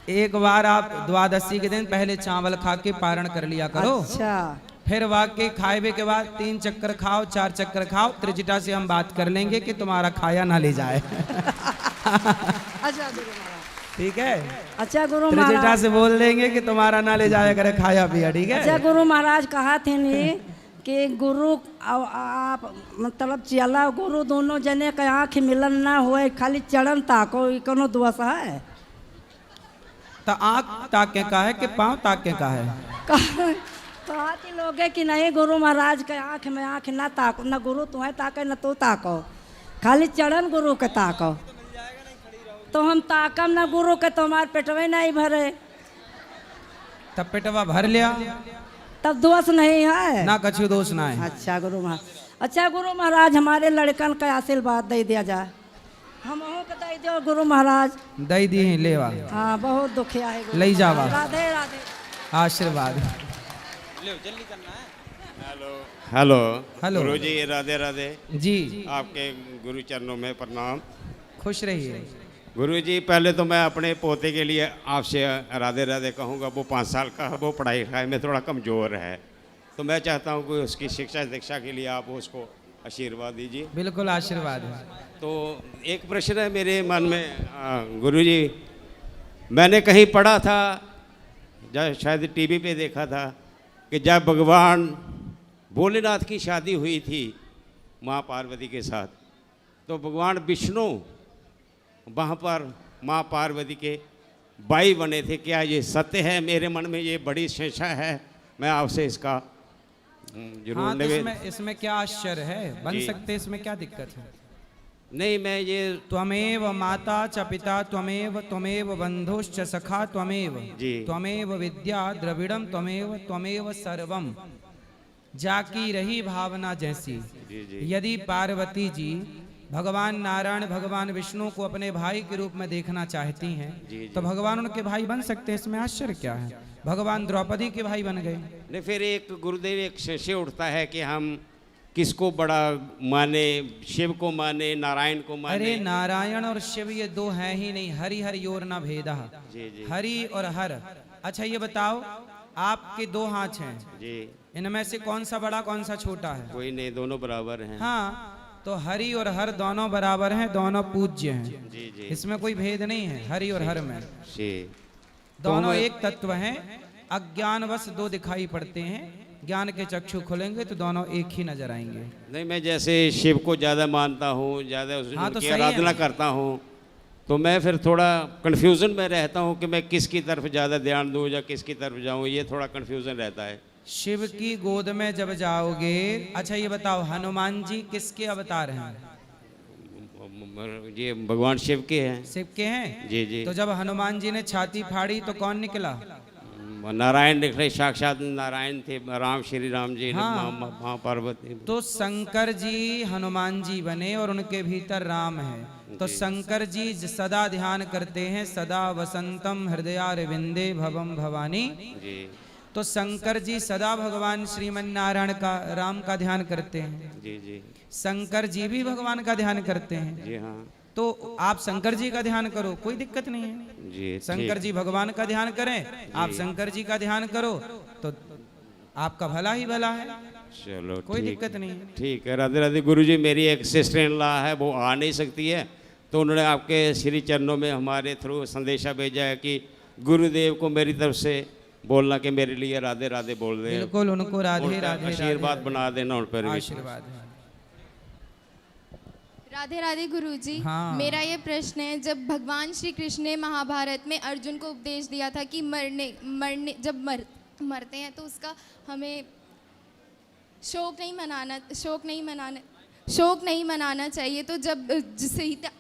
एक बार आप द्वादशी के दिन पहले चावल खा के पारण कर लिया करो। अच्छा फिर वाके खाए के बाद 3 चक्कर खाओ, 4 चक्कर खाओ, त्रिजटा से हम बात कर लेंगे कि तुम्हारा खाया ना ले जाए। अच्छा गुरु महाराज ठीक है? अच्छा गुरु त्रिजटा महाराज से बोल देंगे कि तुम्हारा ना ले जाया करे खाया पिया। ठीक है? अच्छा गुरु महाराज कहा थे नहीं कि गुरु आप मतलब चला गुरु दोनों जने के आँख मिलन ना हुए, खाली चरण ताको, कोनो दोष है? तो आँख ताके का है कि पाँव ताके का है? कहा थी लोगे कि नहीं गुरु महाराज के आँख में आँख ना ताको, न गुरु तुम्हें ताके न तू ताको, खाली चरण गुरु के ताको। तो हम ताकम ना गुरु के, तो हमारे पेटवे नहीं भरे। तब पेटवा भर लिया, तब दोष नहीं है ना कछु दोष ना है। अच्छा गुरु महाराज, अच्छा गुरु महाराज हमारे लड़कन का आशीर्वाद दे दिया जाए, हम को दे दो गुरु महाराज। दई दी है लेवा। हाँ बहुत दुखिया है गुरु लई जावा। राधे राधे। आशीर्वाद। जल्दी करना है। Hello hello. गुरु जी, राधे राधे। जी आपके गुरु चरणों में प्रणाम। खुश रहिए। गुरु जी, पहले तो मैं अपने पोते के लिए आपसे राधे राधे कहूँगा। वो 5 साल का है, वो पढ़ाई लिखाई में थोड़ा कमज़ोर है, तो मैं चाहता हूँ कि उसकी शिक्षा दीक्षा के लिए आप उसको आशीर्वाद दीजिए। बिल्कुल आशीर्वाद है। तो एक प्रश्न है मेरे मन में गुरु जी, मैंने कहीं पढ़ा था, शायद टीवी पे देखा था कि जब भगवान भोलेनाथ की शादी हुई थी माँ पार्वती के साथ, तो भगवान विष्णु वहाँ पर माँ पार्वती के भाई बने थे। क्या ये सत्य है? मेरे मन में ये बड़ी संशय है, मैं आपसे इसका जरूर हाँ, तो इसमें क्या आश्चर्य है, बन जी। सकते, इसमें क्या दिक्कत है? नहीं, मैं ये त्वमेव माता च पिता त्वमेव त्वमेव बंधुश्च सखा त्वमेव जी। त्वमेव विद्या द्रविड़म त्वमेव त्वमेव सर्वम। जाकी रही भावना जैसी। जी जी यदि पार्वती जी भगवान नारायण भगवान विष्णु को अपने भाई के रूप में देखना चाहती जी, हैं जी। तो भगवान उनके भाई बन सकते हैं, इसमें आश्चर्य क्या है? भगवान द्रौपदी के भाई बन गए। नहीं, फिर एक गुरुदेव एक संशय उठता है कि हम किसको बड़ा माने, शिव को माने, नारायण को माने। अरे नारायण और शिव ये दो हैं ही नहीं, हरि हरि योर न भेदा। जी जी हरि और हर। अच्छा ये बताओ, आपके 2 हाथ हैं, जी, इनमें से कौन सा बड़ा कौन सा छोटा है? कोई नहीं, दोनों बराबर हैं। हाँ, तो हरि और हर दोनों बराबर हैं, दोनों पूज्य हैं, जी जी इसमें कोई भेद नहीं है हरि और हर में। जी। दोनों मैं- एक तत्व हैं, अज्ञानवश 2 दिखाई पड़ते हैं, ज्ञान के चक्षु खुलेंगे तो दोनों एक ही नजर आएंगे। नहीं, मैं जैसे शिव को ज़्यादा मानता हूँ, ज़्यादा हाँ, तो उनकी सही है आराधना ना। करता हूँ, तो मैं फिर थोड़ा कन्फ्यूज़न में रहता हूँ कि मैं किसकी तरफ ज़्यादा ध्यान दूँ या किसकी तरफ जाऊँ, ये थोड़ा कन्फ्यूज़न रहता है। शिव की गोद में जब जाओगे, अच्छा ये बताओ, हनुमान जी किसके अवतार हैं? ये भगवान शिव के हैं। शिव के हैं। जी जी। तो जब हनुमान जी ने छाती फाड़ी तो कौन निकला? नारायण निकले, साक्षात नारायण थे, राम श्री राम जी, हाँ। माँ पार्वती। तो शंकर जी हनुमान जी बने और उनके भीतर राम है। तो शंकर जी सदा ध्यान करते हैं, सदा वसंतम हृदयारविंदे भवम भवानी। जी तो शंकर जी सदा भगवान श्रीमन नारायण का, राम का ध्यान करते हैं। जी जी शंकर जी भी भगवान का ध्यान करते हैं। जी हाँ तो आप शंकर जी का ध्यान करो, कोई दिक्कत नहीं है। जी। शंकर जी भगवान का ध्यान करें, आप शंकर जी का ध्यान करो तो आपका भला ही भला है, चलो कोई ठीक दिक्कत नहीं है। ठीक है। राधे राधे। गुरु जी, मेरी एक सिस्टर इन लॉ है, वो आ नहीं सकती है, तो उन्होंने आपके श्री चरणों में हमारे थ्रू संदेशा भेजा है कि गुरुदेव को मेरी तरफ से बोलना कि मेरे लिए राधे राधे बोल दे। बिल्कुल, उनको राधे उनका राधे आशीर्वाद राधे बना देना उन पर भी। आशीर्वाद है। राधे राधे गुरुजी। हाँ। मेरा ये प्रश्न है, जब भगवान श्री कृष्ण ने महाभारत में अर्जुन को उपदेश दिया था कि जब मरते हैं तो उसका हमें शोक नहीं मनाना चाहिए, तो जब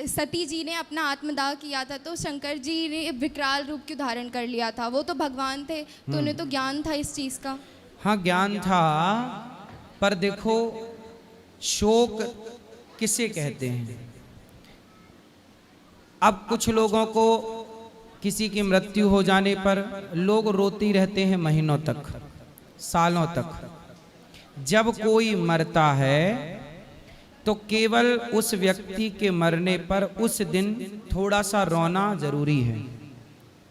सती जी ने अपना आत्मदाह किया था तो शंकर जी ने विकराल रूप क्यों धारण कर लिया था? वो तो भगवान थे, तो उन्हें तो ज्ञान था इस चीज़ का। हाँ, ज्ञान था, पर देखो शोक किसे कहते हैं? अब कुछ लोगों को किसी की मृत्यु हो जाने पर लोग रोती रहते हैं महीनों तक, सालों तक। जब कोई मरता है तो केवल उस व्यक्ति के मरने पर उस दिन थोड़ा सा रोना जरूरी है,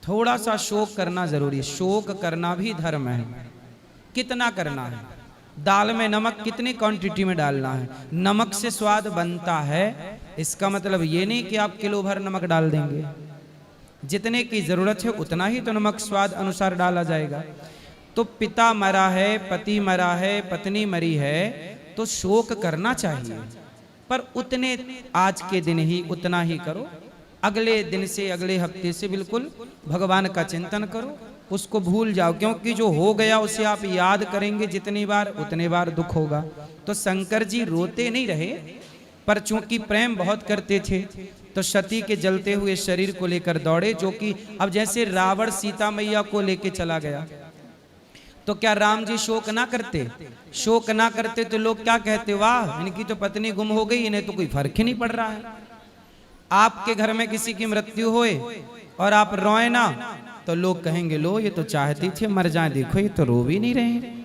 थोड़ा सा शोक करना जरूरी है। शोक करना भी धर्म है। कितना करना है? दाल में नमक कितनी क्वांटिटी में डालना है? नमक से स्वाद बनता है, इसका मतलब ये नहीं कि आप किलो भर नमक डाल देंगे। जितने की जरूरत है उतना ही तो नमक स्वाद अनुसार डाला जाएगा। तो पिता मरा है, पति मरा है, पत्नी मरी है, तो शोक करना चाहिए, पर उतने आज के दिन ही उतना ही करो। अगले दिन से, अगले हफ्ते से बिल्कुल भगवान का चिंतन करो, उसको भूल जाओ, क्योंकि जो हो गया उसे आप याद करेंगे जितनी बार उतने बार दुख होगा। तो शंकर जी रोते नहीं रहे, पर चूंकि प्रेम बहुत करते थे तो सती के जलते हुए शरीर को लेकर दौड़े। जो कि अब जैसे रावण सीता मैया को लेके चला गया, तो क्या राम जी शोक ना करते? शोक ना करते तो लोग क्या कहते? वाह, इनकी तो पत्नी गुम हो गई, इन्हें तो कोई फर्क ही नहीं पड़ रहा है। आपके घर में किसी की मृत्यु होए और आप रोए ना, तो लोग कहेंगे लो ये तो चाहती थी मर जाए, देखो ये तो रो भी नहीं रहे।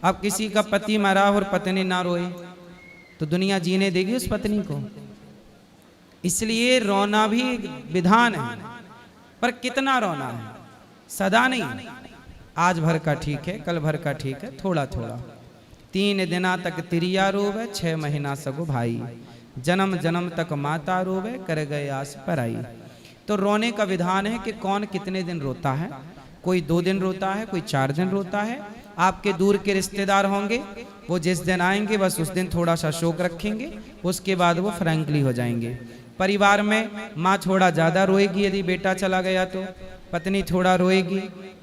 अब किसी का पति मरा और पत्नी ना रोए तो दुनिया जीने देगी उस पत्नी को। इसलिए रोना भी एक विधान है, पर कितना रोना है, सदा नहीं। आज भर का ठीक है, कल भर का ठीक है, थोड़ा थोड़ा। 3 दिना तक तिरिया रोवे, 6 महीना सगो भाई, जन्म जन्म तक माता रोवे, कर गए आस पराई। तो रोने का विधान है कि कौन कितने दिन रोता है। कोई 2 दिन रोता है, कोई 4 दिन रोता है। आपके दूर के रिश्तेदार होंगे, वो जिस दिन आएंगे बस उस दिन थोड़ा सा शोक रखेंगे, उसके बाद वो फ्रैंकली हो जाएंगे। परिवार में माँ थोड़ा ज़्यादा रोएगी यदि बेटा चला गया तो, पत्नी थोड़ा रोएगी,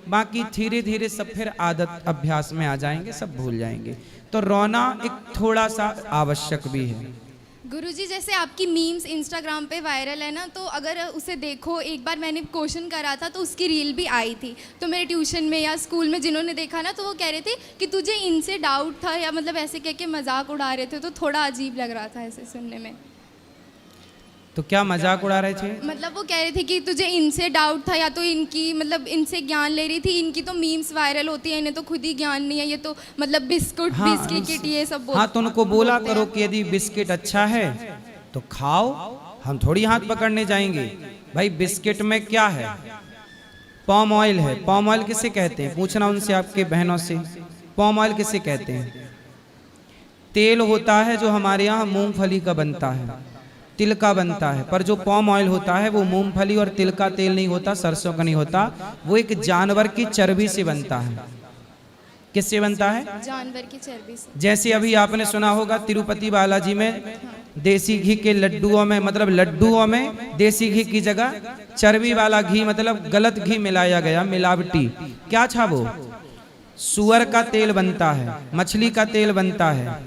बाकी धीरे धीरे सब फिर आदत अभ्यास में आ जाएंगे, सब भूल जाएंगे। तो रोना एक थोड़ा सा आवश्यक भी है। गुरुजी जैसे आपकी मीम्स इंस्टाग्राम पे वायरल है ना, तो अगर उसे देखो, एक बार मैंने क्वेश्चन करा था तो उसकी रील भी आई थी, तो मेरे ट्यूशन में या स्कूल में जिन्होंने देखा ना तो वो कह रहे थे कि तुझे इनसे डाउट था, या मतलब ऐसे कह के मजाक उड़ा रहे थे, तो थोड़ा अजीब लग रहा था ऐसे सुनने में। तो क्या मजाक उड़ा रहे थे? मतलब वो कह रहे थे कि तुझे इनसे डाउट था, या तो इनकी मतलब इनसे ज्ञान ले रही थी, इनकी तो मीम्स वायरल होती है, इन्हें तो खुद ही ज्ञान नहीं है, ये तो मतलब बिस्कुट बिस्किट ये सब हाँ, तो उनको बोला करो कि यदि बिस्किट अच्छा है तो खाओ, हम थोड़ी हाथ पकड़ने जाएंगे। भाई बिस्किट में क्या है? पॉम ऑयल है। पॉम ऑयल किसे कहते हैं? पूछना उनसे, आपके बहनों से, पॉम ऑयल किसे कहते हैं? तेल होता है जो हमारे यहाँ मूंगफली का बनता है, तिल का बनता है, पर जो पॉम ऑयल होता है वो मूंगफली और तिल का तेल नहीं होता, सरसों का नहीं होता, वो एक जानवर की चर्बी से बनता है। किससे बनता है? जानवर की चर्बी से। जैसे अभी आपने सुना होगा तिरुपति बालाजी में देसी घी के लड्डुओं में, मतलब लड्डुओं में देसी घी की जगह चर्बी वाला घी, मतलब गलत घी मिलाया गया, मिलावटी। क्या था वो? सुअर का तेल बनता है, मछली का तेल बनता है,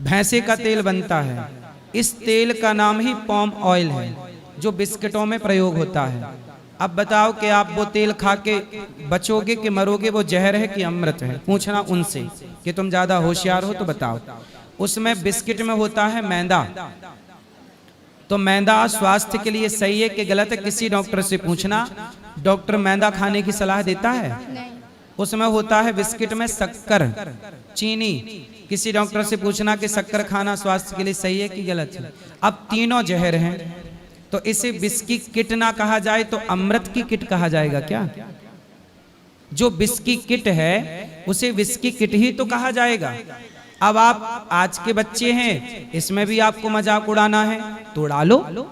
भैंसे का तेल बनता है। इस तेल का नाम ही पॉम ऑयल है, जो बिस्किटों में प्रयोग होता है। अब बताओ कि आप वो तेल खा के बचोगे कि मरोगे? वो जहर है कि अमृत है? पूछना उनसे कि तुम ज्यादा होशियार हो तो बताओ। उसमें बिस्किट में होता है मैदा, तो मैदा स्वास्थ्य के लिए सही है कि गलत है? किसी डॉक्टर से पूछना, डॉक्टर मैदा खाने की सलाह देता है? उसमें होता है बिस्किट में शक्कर, चीनी। किसी डॉक्टर से पूछना कि शक्कर खाना स्वास्थ्य के लिए सही है कि गलत है? अब तीनों जहर हैं, तो इसे बिस्की किट ना कहा जाए तो अमृत की किट कहा जाएगा क्या? जो बिस्की किट है उसे विस्की किट ही तो कहा जाएगा। अब आप आज के बच्चे हैं, इसमें भी आपको मजाक उड़ाना है तो उड़ा लो,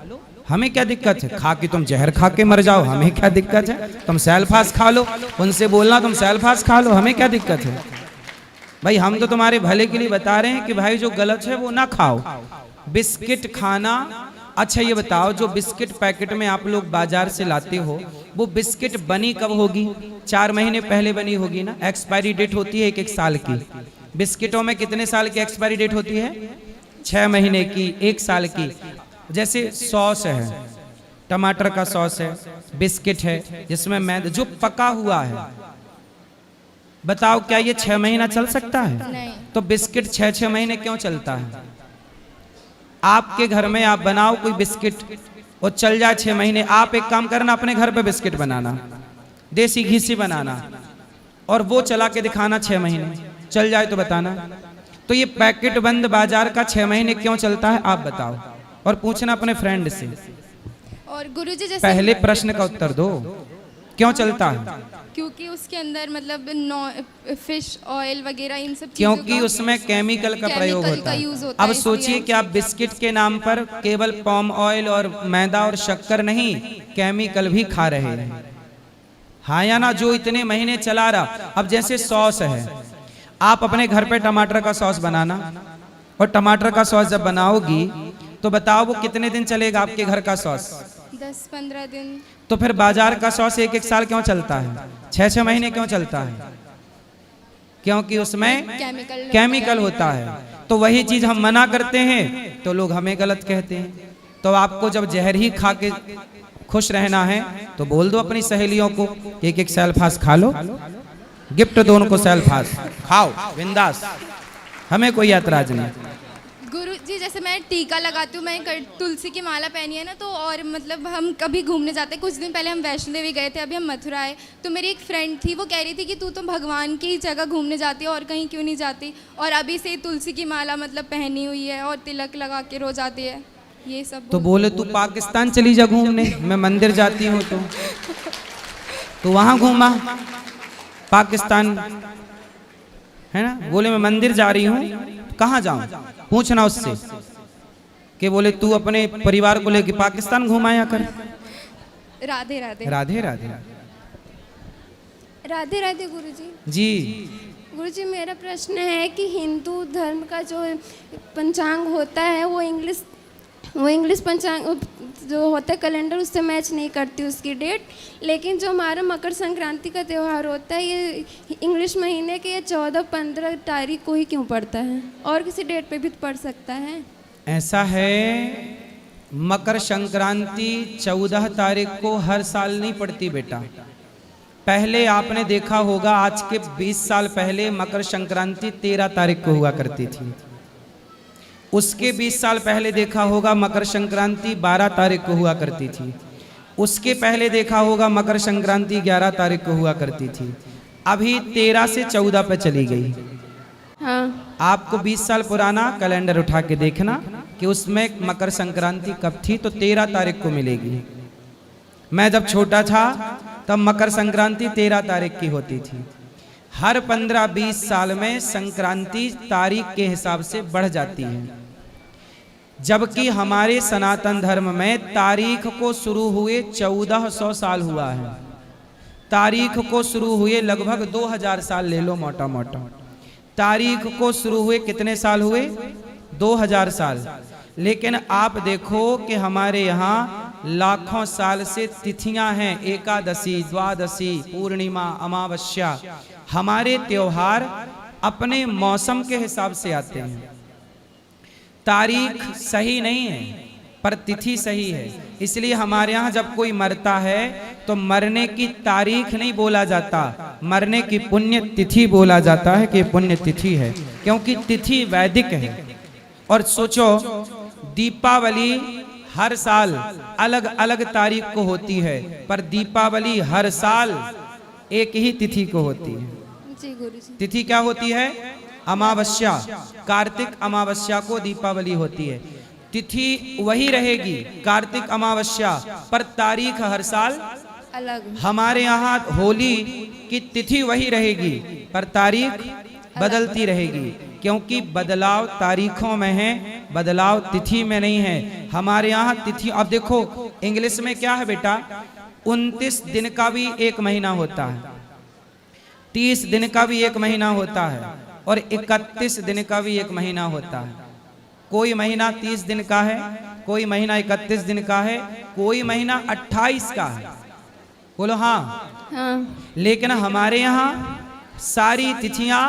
हमें क्या दिक्कत है? खा के तुम जहर खा के मर जाओ, हमें क्या दिक्कत है? तुम सेल्फास खा लो, उनसे बोलना तुम सेल्फास खा लो, हमें क्या दिक्कत है? भाई हम तो तुम्हारे भले के लिए बता रहे हैं कि भाई जो गलत है वो ना खाओ। बिस्किट खाना, अच्छा ये बताओ, जो बिस्किट पैकेट में आप लोग बाजार से लाते हो, वो बिस्किट बनी कब होगी? 4 महीने पहले बनी होगी ना। एक्सपायरी डेट होती है 1 साल की। बिस्किटों में कितने साल की एक्सपायरी डेट होती है? 6 महीने की, 1 साल की। जैसे सॉस है, टमाटर का सॉस है, बिस्किट है जिसमें मैदा, जो पका हुआ है, बताओ क्या ये 6 महीना चल सकता है? नहीं। तो बिस्किट 6-6 महीने क्यों चलता है? आपके घर में आप बनाओ कोई बिस्किट और चल जाए 6 महीने। आप एक काम करना, अपने घर पे बिस्किट बनाना, देसी घी से बनाना, और वो चला के दिखाना 6 महीने चल जाए तो बताना। तो ये पैकेट बंद बाजार का 6 महीने क्यों चलता है आप बताओ, और पूछना अपने फ्रेंड से। और गुरुजी जैसे पहले प्रश्न का उत्तर दो, क्यों चलता है? क्योंकि उसके अंदर मतलब फिश ऑयल वगैरह इन सब चीजों क्योंकि का उसमें केमिकल का प्रयोग होता है। यूज अब सोचिए कि आप बिस्किट के नाम पर केवल पॉम ऑयल और मैदा और शक्कर नहीं, केमिकल भी खा रहे हैं। हाँ या ना? जो इतने महीने चला रहा। अब जैसे सॉस है, आप अपने घर पे टमाटर का सॉस बनाना, और टमाटर का सॉस जब बनाओगी तो बताओ वो कितने दिन चलेगा आपके घर का सॉस? 10-15 दिन। तो फिर बाजार का सॉस 1-1 साल क्यों चलता है? 6-6 महीने क्यों चलता है? क्योंकि उसमें केमिकल होता है। तो वही चीज हम मना करते हैं तो लोग हमें गलत कहते हैं। तो आपको जब जहर ही खा के खुश रहना है तो बोल दो अपनी सहेलियों को 1-1 सेल्फास खा लो, गिफ्ट दो उनको, सेल्फास खाओ बिंदास, हमें कोई ऐतराज नहीं। गुरु जी जैसे मैं टीका लगाती हूँ, मैं तुलसी की माला पहनी है ना, तो और मतलब हम कभी घूमने जाते हैं, कुछ दिन पहले हम वैष्णो देवी गए थे, अभी हम मथुरा आए, तो मेरी एक फ्रेंड थी, वो कह रही थी कि तू तो भगवान की जगह घूमने जाती है और कहीं क्यों नहीं जाती, और अभी से ही तुलसी की माला मतलब पहनी हुई है और तिलक लगा के रोज आती है, ये सब। तो बोले तू पाकिस्तान चली जा घूमने, मैं मंदिर जाती हूँ तो वहाँ घूमा पाकिस्तान, है ना। बोले मैं मंदिर जा रही हूँ, कहाँ जाऊँ, पूछना उससे कि बोले तू अपने परिवार को लेके पाकिस्तान घुमाया कर। राधे राधे। राधे राधे राधे राधे गुरुजी। जी गुरुजी, मेरा प्रश्न है कि हिंदू धर्म का जो पंचांग होता है वो इंग्लिश पंचांग जो होता है कैलेंडर, उससे मैच नहीं करती उसकी डेट, लेकिन जो हमारा मकर संक्रांति का त्यौहार होता है ये इंग्लिश महीने के 14-15 तारीख को ही क्यों पड़ता है, और किसी डेट पे भी पड़ सकता है? ऐसा है, मकर संक्रांति 14 तारीख को हर साल नहीं पड़ती बेटा। पहले आपने देखा होगा, आज के 20 साल पहले मकर संक्रांति 13 तारीख को हुआ करती थी। उसके 20 साल पहले देखा होगा मकर संक्रांति 12 तारीख को हुआ करती थी। उसके पहले देखा होगा मकर संक्रांति 11 तारीख को हुआ करती थी। अभी 13 से 14 पे चली गई। हाँ। आपको 20 साल पुराना कैलेंडर उठा के देखना कि उसमें मकर संक्रांति कब थी, तो 13 तारीख को मिलेगी। मैं जब छोटा था तब मकर संक्रांति 13 तारीख की होती थी। हर 15-20 साल में संक्रांति तारीख के हिसाब से बढ़ जाती है, जबकि हमारे सनातन धर्म में तारीख को शुरू हुए 1400 साल हुआ है। तारीख को शुरू हुए लगभग 2000 साल ले लो मोटा मोटा। तारीख को शुरू हुए कितने साल हुए? 2000 साल। लेकिन आप देखो कि हमारे यहाँ लाखों साल से तिथियां हैं, एकादशी, द्वादशी, पूर्णिमा, अमावस्या। हमारे त्योहार अपने मौसम के हिसाब से आते हैं। तारीख सही नहीं है पर तिथि सही है। इसलिए हमारे यहाँ जब कोई मरता है तो मरने की तारीख नहीं बोला जाता, मरने की पुण्य तिथि बोला जाता है कि पुण्य तिथि है, क्योंकि तिथि वैदिक है। और सोचो, दीपावली हर साल अलग अलग तारीख को होती है, पर दीपावली हर साल एक ही तिथि को होती है। जी गुरुजी। तिथि क्या होती है? अमावस्या। कार्तिक अमावस्या को दीपावली होती है। तिथि वही रहेगी, कार्तिक अमावस्या, पर तारीख हर साल अलग। हमारे यहाँ होली की तिथि वही रहेगी पर तारीख बदलती रहेगी, क्योंकि बदलाव तारीखों में है, बदलाव तिथि में नहीं है। हमारे यहाँ तिथि, अब देखो इंग्लिश में क्या है बेटा, 29 दिन का भी एक महीना होता है, 30 दिन का भी एक महीना होता है, और 31 दिन का भी एक महीना होता है। कोई महीना 30 दिन का है, कोई महीना 31 दिन का है, कोई महीना 28 का है। बोलो हाँ। हाँ। लेकिन हमारे यहाँ सारी तिथियां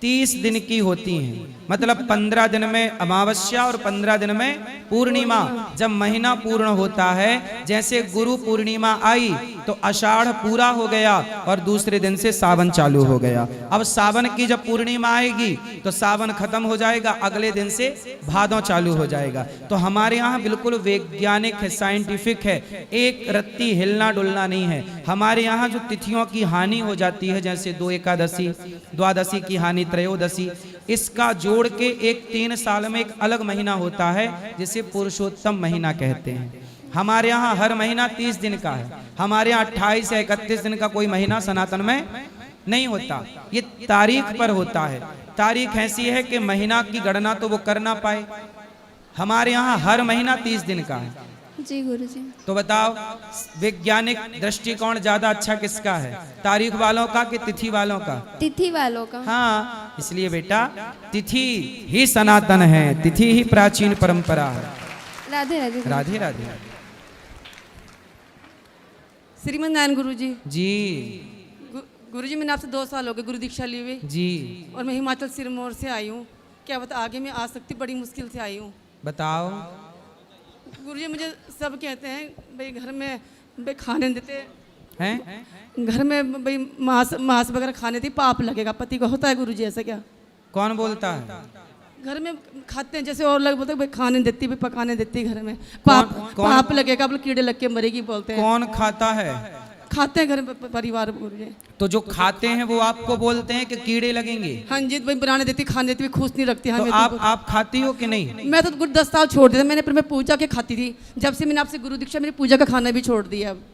30 दिन की होती हैं, मतलब 15 दिन में अमावस्या और 15 दिन में पूर्णिमा। जब महीना पूर्ण होता है, जैसे गुरु पूर्णिमा आई तो आषाढ़ पूरा हो गया और दूसरे दिन से सावन चालू हो गया। अब सावन की जब पूर्णिमा आएगी तो सावन खत्म हो जाएगा, अगले दिन से भादों चालू हो जाएगा। तो हमारे यहाँ बिल्कुल वैज्ञानिक है, साइंटिफिक है, एक रत्ती हिलना डुलना नहीं है। हमारे यहाँ जो तिथियों की हानि हो जाती है, जैसे 2 एकादशी, द्वादशी की हानि, त्रयोदशी, इसका जोड़ के एक 3 साल में एक अलग महीना होता है जिसे पुरुषोत्तम महीना कहते हैं। हमारे यहाँ हर महीना 30 दिन का है, हमारे यहाँ 28 या 31 दिन का कोई महीना सनातन में नहीं होता। ये तारीख पर होता है। तारीख ऐसी है कि महीना की गणना तो वो कर ना पाए। हमारे यहाँ हर महीना 30 दिन का है। जी गुरुजी। तो बताओ वैज्ञानिक दृष्टिकोण ज्यादा अच्छा किसका है, तारीख वालों का कि तिथि वालों का? तिथि वालों का। हाँ, इसलिए बेटा तिथि ही सनातन है, तिथि ही प्राचीन परंपरा है। राधे राधे। राधे राधे। श्रीमन नारायण गुरुजी। जी गुरुजी, मैंने आपसे 2 साल हो गए गुरु दीक्षा लिए हुए जी, और मैं हिमाचल सिरमौर से आई हूँ। क्या बता, आगे मैं आ सकती, बड़ी मुश्किल से आई हूँ। बताओ। गुरुजी, मुझे सब कहते हैं भाई घर में भाई खाने देते हैं, घर में भाई मांस वगैरह खाने दी पाप लगेगा, पति को होता है गुरुजी ऐसा क्या? कौन बोलता है? घर में खाते हैं, जैसे और लोग बोलते हैं भाई खाने देती, भाई पकाने देती घर में, कौन- पाप लगेगा, आप लोग कीड़े लग के मरेगी बोलते हैं। कौन खाता है? खाते हैं घर में परिवार गुरुजी। तो जो खाते हैं वो आपको बोलते हैं कि कीड़े लगेंगे? हाँ जी, भाई बनाने देती, खाने देती, भाई खुश नहीं रखती। तो आप खाती हो कि नहीं? मैं तो 10 साल छोड़ दिया मैंने, पर मैं पूजा के खाती थी। जब से मैंने आपसे गुरु दीक्षा, मेरी पूजा का खाना भी छोड़ दिया अब।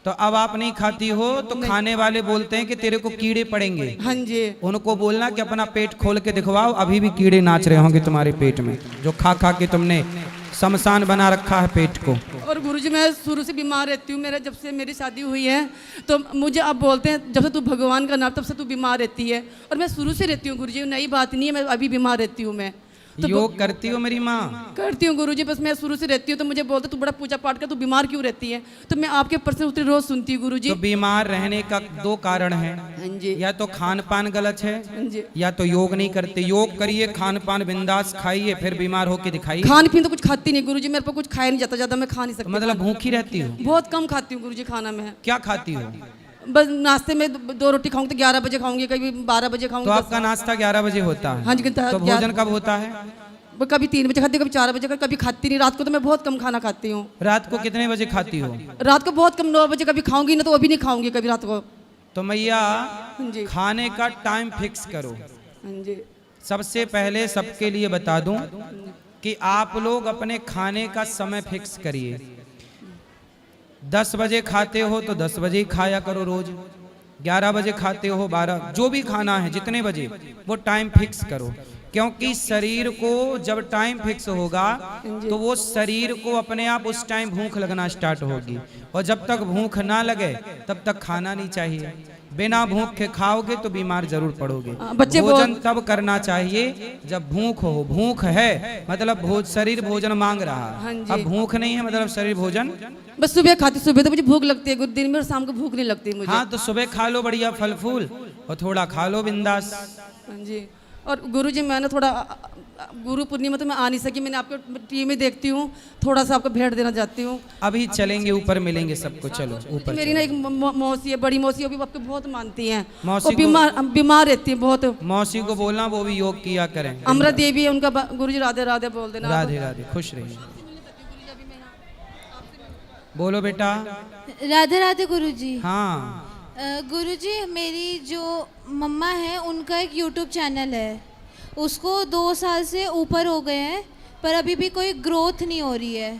तो अब आप नहीं खाती हो तो खाने वाले बोलते हैं कि तेरे को कीड़े पड़ेंगे। हाँ जी। उनको बोलना कि अपना पेट खोल के दिखवाओ, अभी भी कीड़े नाच रहे होंगे तुम्हारे पेट में, जो खा खा के तुमने शमशान बना रखा है पेट को। और गुरुजी मैं शुरू से बीमार रहती हूँ, मेरा जब से मेरी शादी हुई है तो मुझे अब बोलते हैं जब से तू भगवान का नाम, तब से तू बीमार रहती है। और मैं शुरू से रहती हूँ गुरुजी, नई बात नहीं है, मैं अभी बीमार रहती हूँ। मैं तो योग करती हो मेरी माँ? करती हूँ गुरुजी, बस मैं शुरू से रहती हूँ। तो मुझे बोलते तू बड़ा पूजा पाठ कर, तू बीमार क्यों रहती है? तो मैं आपके प्रश्न उत्तर रोज सुनती हूँ गुरुजी। तो बीमार रहने का 2 कारण है, या तो खान पान गलत है, या तो योग नहीं करते। योग करिए, खान पान बिंदास खाइए, फिर बीमार होके दिखाइए। खान पीन तो कुछ खाती नहीं गुरुजी, मेरे पर कुछ खाया नहीं जाता, ज्यादा मैं खा नहीं सकती। मतलब भूखी रहती हो? बहुत कम खाती हूँ गुरुजी खाना में। क्या खाती हो? बस नाश्ते में 2 रोटी खाऊंगी तो 11 बजे खाऊंगी, कभी 12 बजे खाऊंगी। तो आपका नाश्ता 11 बजे होता है? हाँ जी। तो भोजन कब होता है? कभी 3 बजे खाती हूँ, कभी 4 बजे, कभी खाती नहीं। रात को तो मैं बहुत कम खाना खाती हूँ। रात को कितने बजे खाती हो? रात को बहुत कम, 9 बजे कभी खाऊंगी ना, तो वो भी नहीं खाऊंगी कभी रात को। तो मैया खाने का टाइम फिक्स करो। सबसे पहले सबके लिए बता दूं कि आप लोग अपने खाने का समय फिक्स करिए। 10 बजे खाते हो तो 10 बजे ही खाया करो रोज। 11 बजे खाते हो, 12, जो भी खाना है जितने बजे, वो टाइम फिक्स करो। क्योंकि शरीर को जब टाइम फिक्स होगा तो वो शरीर को अपने आप उस टाइम भूख लगना स्टार्ट होगी, और जब तक भूख ना लगे तब तक खाना नहीं चाहिए। बिना भूख के खाओगे तो बीमार जरूर पड़ोगे। भोजन तब करना चाहिए जब भूख हो। भूख है मतलब शरीर भोजन मांग रहा है। अब भूख नहीं है मतलब शरीर भोजन। बस सुबह खाती, सुबह तो मुझे भूख लगती है, दिन में और शाम को भूख नहीं लगती मुझे। हाँ, तो सुबह खा लो बढ़िया फल फूल, और थोड़ा खा लो बिंदास। हाँ जी। और गुरुजी मैंने थोड़ा गुरु पूर्णिमा तो मैं आ नहीं सकी, मैंने आपको टीवी में देखती हूँ, थोड़ा सा आपको भेंट देना चाहती हूँ। अभी चलेंगे, ऊपर मिलेंगे सबको। चलो ऊपर। मेरी ना एक मौसी है, बड़ी मौसी, भी आपको बहुत मानती हैं। मौसी बीमार रहती है बहुत। मौसी को बोलना वो भी योग किया करें। अमृत देवी है उनका। गुरुजी राधे राधे बोल देना। राधे राधे, खुश रहिए। बोलो बेटा। राधे राधे गुरुजी। हाँ गुरुजी, मेरी जो मम्मा है उनका एक यूट्यूब चैनल है, उसको 2 साल से ऊपर हो गए हैं, पर अभी भी कोई ग्रोथ नहीं हो रही है।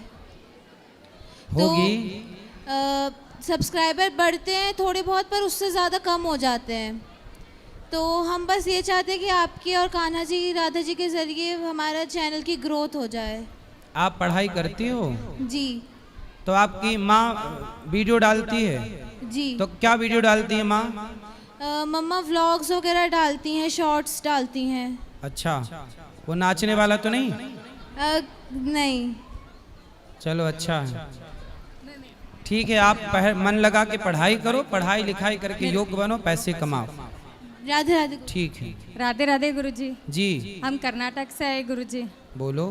होगी। तो सब्सक्राइबर बढ़ते हैं थोड़े बहुत, पर उससे ज़्यादा कम हो जाते हैं। तो हम बस ये चाहते हैं कि आपके और कान्हा जी, राधा जी के ज़रिए हमारा चैनल की ग्रोथ हो जाए। आप पढ़ाई करती हो? जी। तो आपकी माँ वीडियो डालती है? जी। तो क्या वीडियो डालती है माँ? मम्मा व्लॉग्स वगैरह डालती हैं, शॉर्ट्स डालती हैं। अच्छा, वो नाचने वाला तो नहीं? नहीं। चलो अच्छा है, ठीक है। आप मन लगा के पढ़ाई करो, पढ़ाई लिखाई करके योग्य बनो, पैसे कमाओ। राधे राधे। ठीक है। राधे राधे गुरुजी। जी। हम कर्नाटक से आए गुरुजी। बोलो।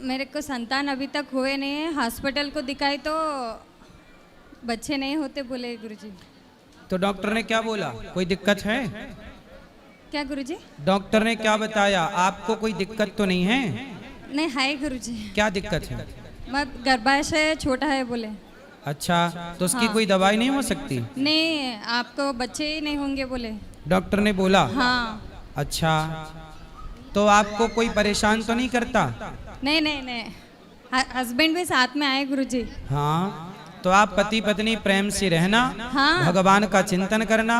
मेरे को संतान अभी तक हुए नहीं है, हॉस्पिटल को दिखाई तो बच्चे नहीं होते बोले गुरुजी। तो डॉक्टर ने क्या बोला? कोई दिक्कत है? क्या गुरुजी? डॉक्टर ने क्या बताया? आपको कोई दिक्कत तो नहीं है? नहीं है गुरुजी। क्या दिक्कत है? मैं गर्भाशय छोटा है बोले। अच्छा, तो उसकी कोई दवाई नहीं हो सकती? नहीं, आपको बच्चे ही नहीं होंगे बोले डॉक्टर ने बोला। हाँ। अच्छा, तो आपको कोई परेशान तो नहीं करता? नहीं नहीं नहीं, हस्बैंड भी साथ में आए गुरुजी। हाँ, तो आप पति पत्नी प्रेम से रहना। हाँ। भगवान का चिंतन करना।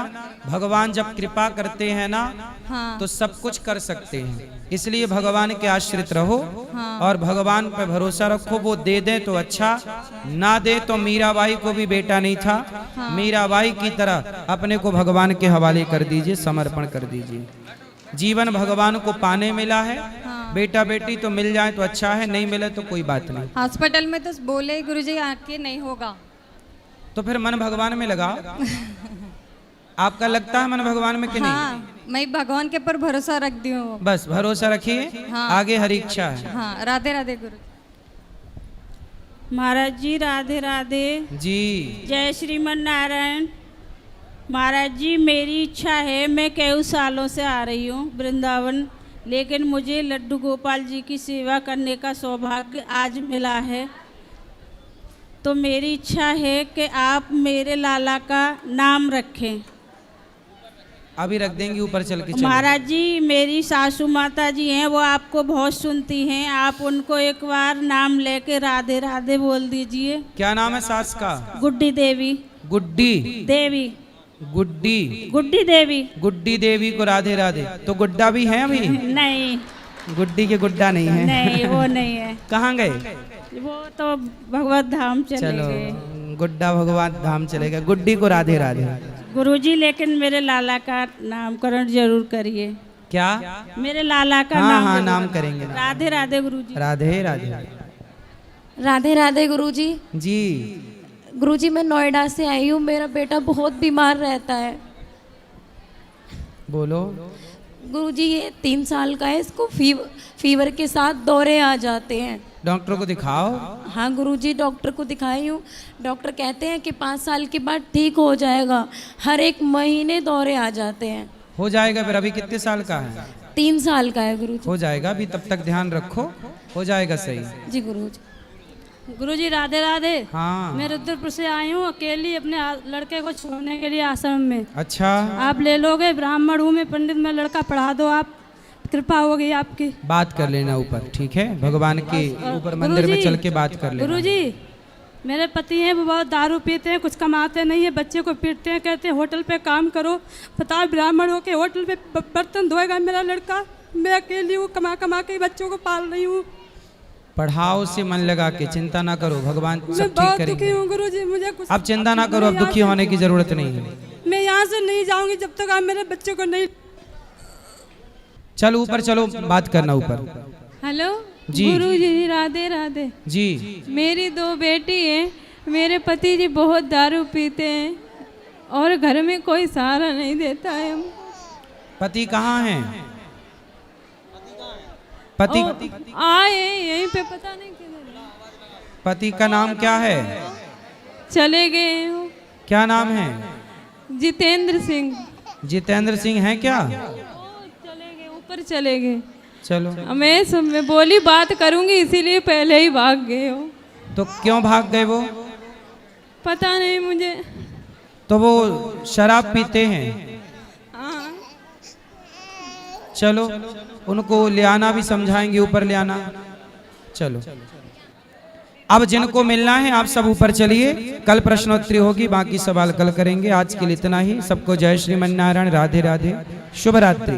भगवान जब कृपा करते हैं ना, हाँ। तो सब कुछ कर सकते हैं। इसलिए भगवान के आश्रित रहो। हाँ। और भगवान पर भरोसा रखो। वो दे दे तो अच्छा, ना दे तो मीराबाई को भी बेटा नहीं था। हाँ। मीराबाई की तरह अपने को भगवान के हवाले कर दीजिए, समर्पण कर दीजिए। जीवन भगवान को पाने मिला है। हाँ। बेटा बेटी तो मिल जाए तो अच्छा है, नहीं मिले तो कोई बात नहीं। हॉस्पिटल में तो बोले गुरुजी आके नहीं होगा। तो फिर मन भगवान में लगा। आपका लगता है मन भगवान में कि हाँ, नहीं? मैं भगवान के पर भरोसा रख दी हूँ। बस भरोसा रखिए। हाँ। आगे हरी इच्छा है। हाँ, राधे राधे गुरु महाराज जी। राधे राधे जी। जय श्रीमन नारायण। महाराज जी, मेरी इच्छा है, मैं कई सालों से आ रही हूँ वृंदावन, लेकिन मुझे लड्डू गोपाल जी की सेवा करने का सौभाग्य आज मिला है। तो मेरी इच्छा है कि आप मेरे लाला का नाम रखें। अभी रख देंगे, ऊपर चल के चलो। महाराज जी, मेरी सासू माता जी हैं, वो आपको बहुत सुनती हैं। आप उनको एक बार नाम लेके राधे राधे बोल दीजिए। क्या नाम है सास का? गुड्डी देवी। गुड्डी देवी। गुड्डी गुड्डी देवी। गुड्डी देवी को राधे राधे। तो गुड्डा भी है अभी? नहीं, गुड्डी के गुड्डा नहीं है। नहीं वो नहीं है। कहाँ गए? वो तो भगवत धाम चले चलो, गए। गुड्डा भगवान धाम चलेगा, गुड्डी को राधे राधे। गुरुजी, लेकिन मेरे लाला का नामकरण जरूर करिए। क्या? मेरे लाला का हाँ नाम हाँ, जरूर। नाम करेंगे। राधे राधे गुरुजी। राधे राधे। राधे राधे गुरुजी। जी गुरुजी, मैं नोएडा से आई हूँ, मेरा बेटा बहुत बीमार रहता है। बोलो। गुरुजी, ये 3 साल का है, इसको फीवर के साथ दौरे आ जाते हैं। डॉक्टर को दिखाओ। हाँ गुरुजी, डॉक्टर को दिखाई हूँ। डॉक्टर कहते हैं कि 5 साल के बाद ठीक हो जाएगा। हर एक महीने दौरे आ जाते हैं। हो जाएगा। फिर अभी कितने साल का है? 3 साल का है गुरुजी। हो जाएगा, अभी तब तक ध्यान रखो, हो जाएगा सही। जी गुरुजी। गुरुजी राधे राधे। हाँ। मैं रुद्रपुर से आई हूँ अकेली अपने लड़के को छोड़ने के लिए आश्रम में। अच्छा। आप ले लोगे? ब्राह्मण हूँ मैं, पंडित, मैं लड़का पढ़ा दो, आप कृपा होगी आपकी। बात कर लेना ऊपर, ठीक है? भगवान के ऊपर मंदिर में चल के बात कर लेना। गुरुजी, मेरे पति हैं, वो बहुत दारू पीते हैं, कुछ कमाते नहीं है, बच्चे को पीटते हैं, कहते हैं होटल पे काम करो। बताओ, ब्राह्मण होके होटल पे बर्तन धोएगा मेरा लड़का? मैं अकेली हूँ, कमा कमा के बच्चों को पाल रही हूँ। पढ़ाओ से मन लगा के, चिंता ना करो, भगवान सब ठीक बहुत करेंगे। दुखी हूँ गुरुजी, मुझे कुछ अब चिंता ना करो, अब दुखी होने की जरूरत नहीं है। मैं यहाँ से नहीं जाऊंगी जब तक आप मेरे बच्चे को नहीं। चलो ऊपर चलो, बात करना ऊपर। हेलो जी। गुरुजी राधे राधे। जी। मेरी 2 बेटी हैं, मेरे पति जी बहुत दारू पीते हैं और घर में कोई सहारा नहीं देता है। पति कहाँ हैं? पति आए यहीं पे, पता नहीं किधर। पति का नाम क्या है? चले गए हो। क्या नाम है? जितेंद्र सिंह। जितेंद्र सिंह है क्या? चले गए, ऊपर चले गए। चलो। मैं बोली बात करूंगी, इसीलिए पहले ही भाग गए हो। तो क्यों भाग गए वो? पता नहीं मुझे। तो वो शराब पीते हैं। हाँ। चलो, उनको ले आना, भी समझाएंगे, ऊपर ले आना। चलो, अब जिनको मिलना है आप सब ऊपर चलिए, कल प्रश्नोत्तरी होगी, बाकी सवाल कल करेंगे। आज के लिए इतना ही। सबको जय श्रीमन नारायण, राधे राधे, शुभ रात्रि।